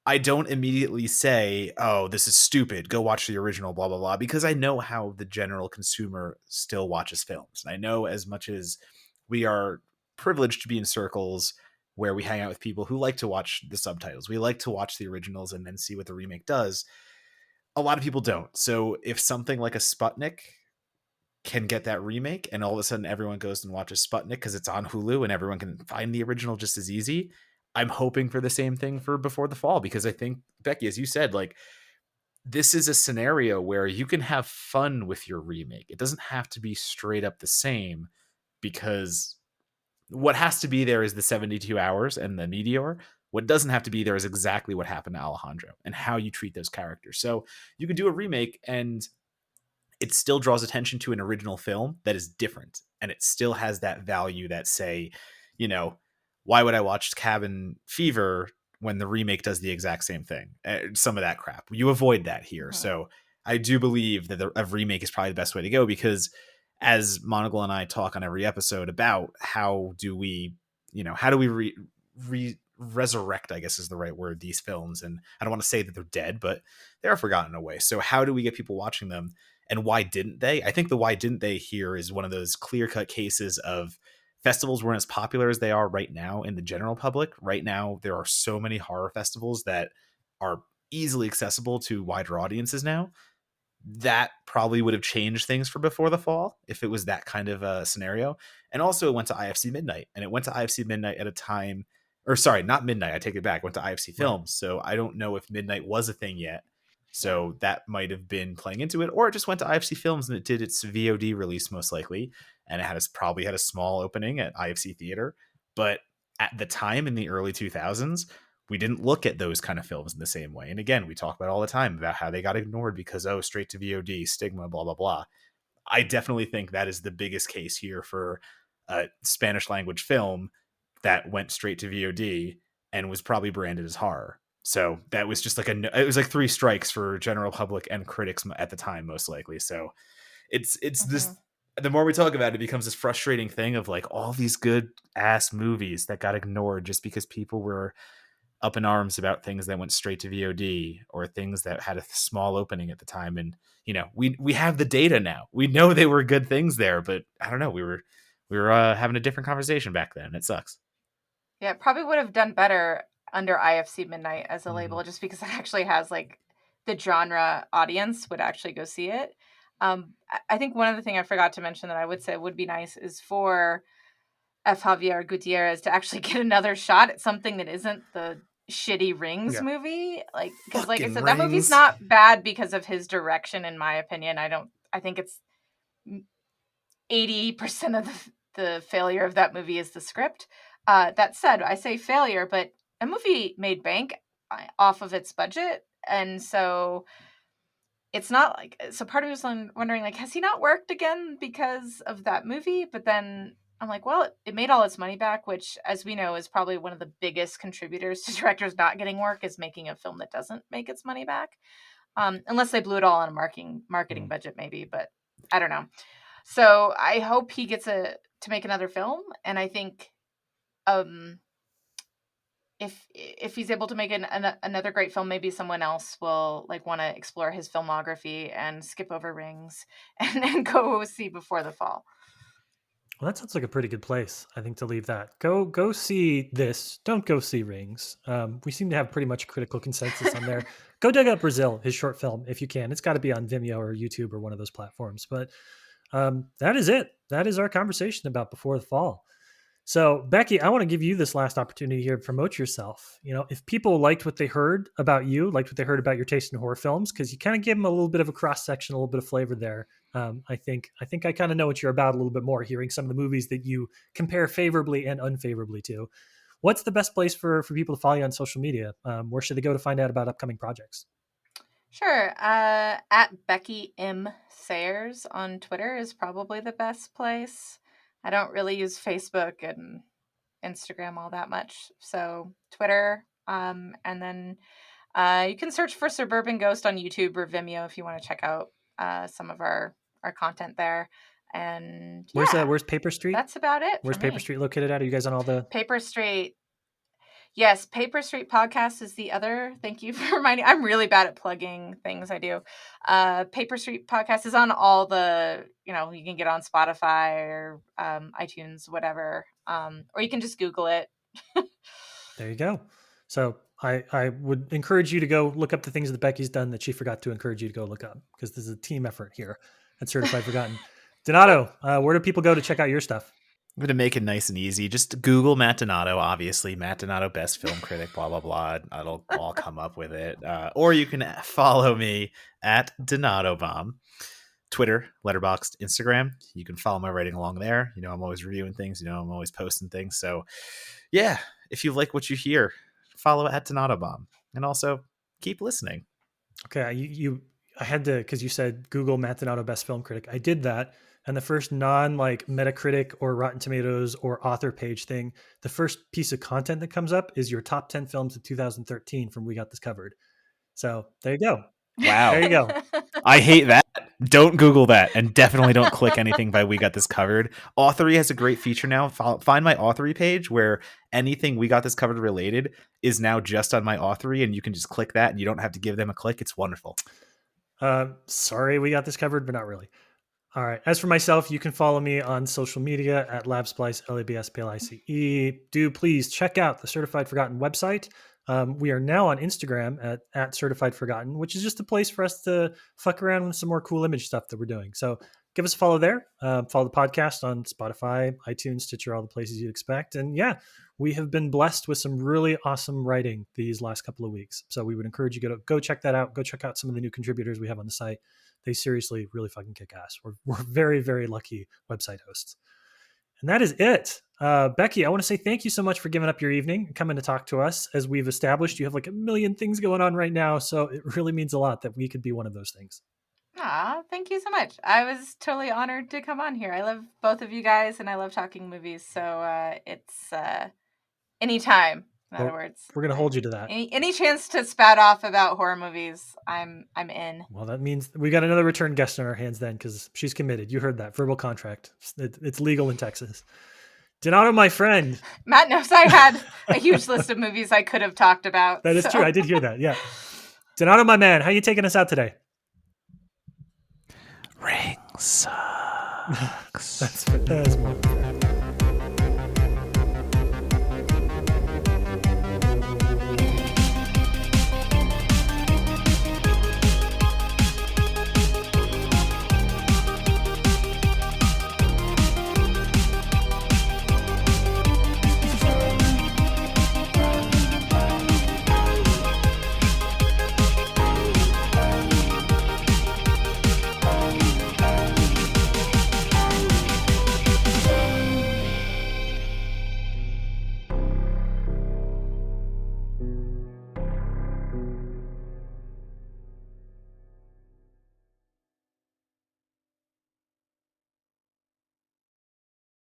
I don't immediately say, "Oh, this is stupid. Go watch the original." Blah blah blah, because I know how the general consumer still watches films, and I know as much as we are privileged to be in circles where we hang out with people who like to watch the subtitles, we like to watch the originals and then see what the remake does. A lot of people don't. So if something like a Sputnik can get that remake and all of a sudden everyone goes and watches Sputnik because it's on Hulu and everyone can find the original just as easy. I'm hoping for the same thing for Before the Fall, because I think, Becky, as you said, like this is a scenario where you can have fun with your remake. It doesn't have to be straight up the same, because what has to be there is the 72 hours and the meteor. What doesn't have to be there is exactly what happened to Alejandro and how you treat those characters. So you could do a remake and it still draws attention to an original film that is different, and it still has that value that, say, you know, why would I watch Cabin Fever when the remake does the exact same thing? Some of that crap you avoid that here. Mhm. So I do believe that a remake is probably the best way to go, because as Monocle and I talk on every episode about how do we, how do we resurrect, I guess is the right word, these films. And I don't want to say that they're dead, but they are forgotten away. So how do we get people watching them? And why didn't they? I think the why didn't they here is one of those clear-cut cases of festivals weren't as popular as they are right now in the general public. Right now, there are so many horror festivals that are easily accessible to wider audiences now. That probably would have changed things for Before the Fall if it was that kind of a scenario. And also, it went to IFC Midnight, and it went to IFC Midnight at a time, or sorry, not Midnight. I take it back. It went to IFC Right. Films. So I don't know if Midnight was a thing yet. Yeah. So that might have been playing into it, or it just went to IFC Films and it did its VOD release most likely, and probably had a small opening at IFC Theater. But at the time in the early 2000s, we didn't look at those kind of films in the same way. And again, we talk about all the time about how they got ignored because, oh, straight to VOD, stigma, blah, blah, blah. I definitely think that is the biggest case here for a Spanish language film that went straight to VOD and was probably branded as horror. So that was just it was like three strikes for general public and critics at the time, most likely. So it's Hmm. this, the more we talk about it, it becomes this frustrating thing of like all these good ass movies that got ignored just because people were up in arms about things that went straight to VOD or things that had a small opening at the time. And we have the data now. We know they were good things there, but I don't know. We were having a different conversation back then. It sucks. Yeah, it probably would have done better under IFC Midnight as a label, just because it actually has like the genre audience would actually go see it. I think one of the things I forgot to mention that I would say would be nice is for F. Javier Gutierrez to actually get another shot at something that isn't the shitty Rings Yeah. movie. Like, because like I Fucking said, that movie's Rings. not bad because of his direction, in my opinion. I think it's 80% of the failure of that movie is the script. That said, I say failure, but a movie made bank off of its budget. And so it's not like, so part of me was wondering, like, has he not worked again because of that movie? But then I'm like, well, it made all its money back, which, as we know, is probably one of the biggest contributors to directors not getting work, is making a film that doesn't make its money back. Unless they blew it all on a marketing budget, maybe, but I don't know. So I hope he gets to make another film, and I think if he's able to make another great film, maybe someone else will like want to explore his filmography and skip over Rings and go see Before the Fall. Well, that sounds like a pretty good place, I think, to leave that. Go see this. Don't go see Rings. We seem to have pretty much critical consensus on there. Go dig up Brazil, his short film, if you can. It's got to be on Vimeo or YouTube or one of those platforms. But that is it. That is our conversation about Before the Fall. So, Becky, I want to give you this last opportunity here to promote yourself. If people liked what they heard about you, liked what they heard about your taste in horror films, because you kind of gave them a little bit of a cross section, a little bit of flavor there. I think I kind of know what you're about a little bit more, hearing some of the movies that you compare favorably and unfavorably to. What's the best place for people to follow you on social media? Where should they go to find out about upcoming projects? Sure. At Becky M. Sayers on Twitter is probably the best place. I don't really use Facebook and Instagram all that much. So Twitter. And then you can search for Suburban Ghost on YouTube or Vimeo if you want to check out some of our content there. And yeah, Where's Paper Street? that's about it Where's for Paper me. Street located at? Are you guys on all the Paper Street. Yes, Paper Street Podcast is the other. Thank you for reminding. I'm really bad at plugging things I do. Paper Street Podcast is on all the, you can get on Spotify or iTunes, whatever. Or you can just Google it. There you go. So I would encourage you to go look up the things that Becky's done that she forgot to encourage you to go look up, because this is a team effort here at Certified Forgotten. Donato, where do people go to check out your stuff? I'm going to make it nice and easy. Just Google Matt Donato, obviously. Matt Donato, best film critic, blah, blah, blah. It'll all come up with it. Or you can follow me at Donato Bomb. Twitter, Letterboxd, Instagram. You can follow my writing along there. I'm always reviewing things. I'm always posting things. So, yeah, if you like what you hear, follow at Donato Bomb. And also, keep listening. Okay, I had to, because you said Google Matt Donato best film critic. I did that. And the first Metacritic or Rotten Tomatoes or author page thing, the first piece of content that comes up is your top 10 films of 2013 from We Got This Covered. So there you go. Wow. There you go. I hate that. Don't Google that, and definitely don't click anything by We Got This Covered. Authory has a great feature now. Find my Authory page where anything We Got This Covered related is now just on my Authory, and you can just click that and you don't have to give them a click. It's wonderful. Sorry, We Got This Covered, but not really. All right. As for myself, you can follow me on social media at LabSplice, LABSPLICE. Do please check out the Certified Forgotten website. We are now on Instagram at Certified Forgotten, which is just a place for us to fuck around with some more cool image stuff that we're doing. So give us a follow there. Follow the podcast on Spotify, iTunes, Stitcher, all the places you'd expect. And yeah, we have been blessed with some really awesome writing these last couple of weeks. So we would encourage you to go check that out. Go check out some of the new contributors we have on the site. They seriously really fucking kick ass. We're very, very lucky website hosts. And that is it. Becky, I want to say thank you so much for giving up your evening and coming to talk to us. As we've established, you have like a million things going on right now. So it really means a lot that we could be one of those things. Thank you so much. I was totally honored to come on here. I love both of you guys and I love talking movies. So it's anytime. In other words, we're going to hold you to that. Any chance to spat off about horror movies, I'm in. Well, that means we got another return guest on our hands then, because she's committed. You heard that verbal contract. It's legal in Texas. Donato, my friend. Matt knows I had a huge list of movies I could have talked about. That is true. I did hear that. Yeah. Donato, my man, how you taking us out today? Ring sucks. That's more.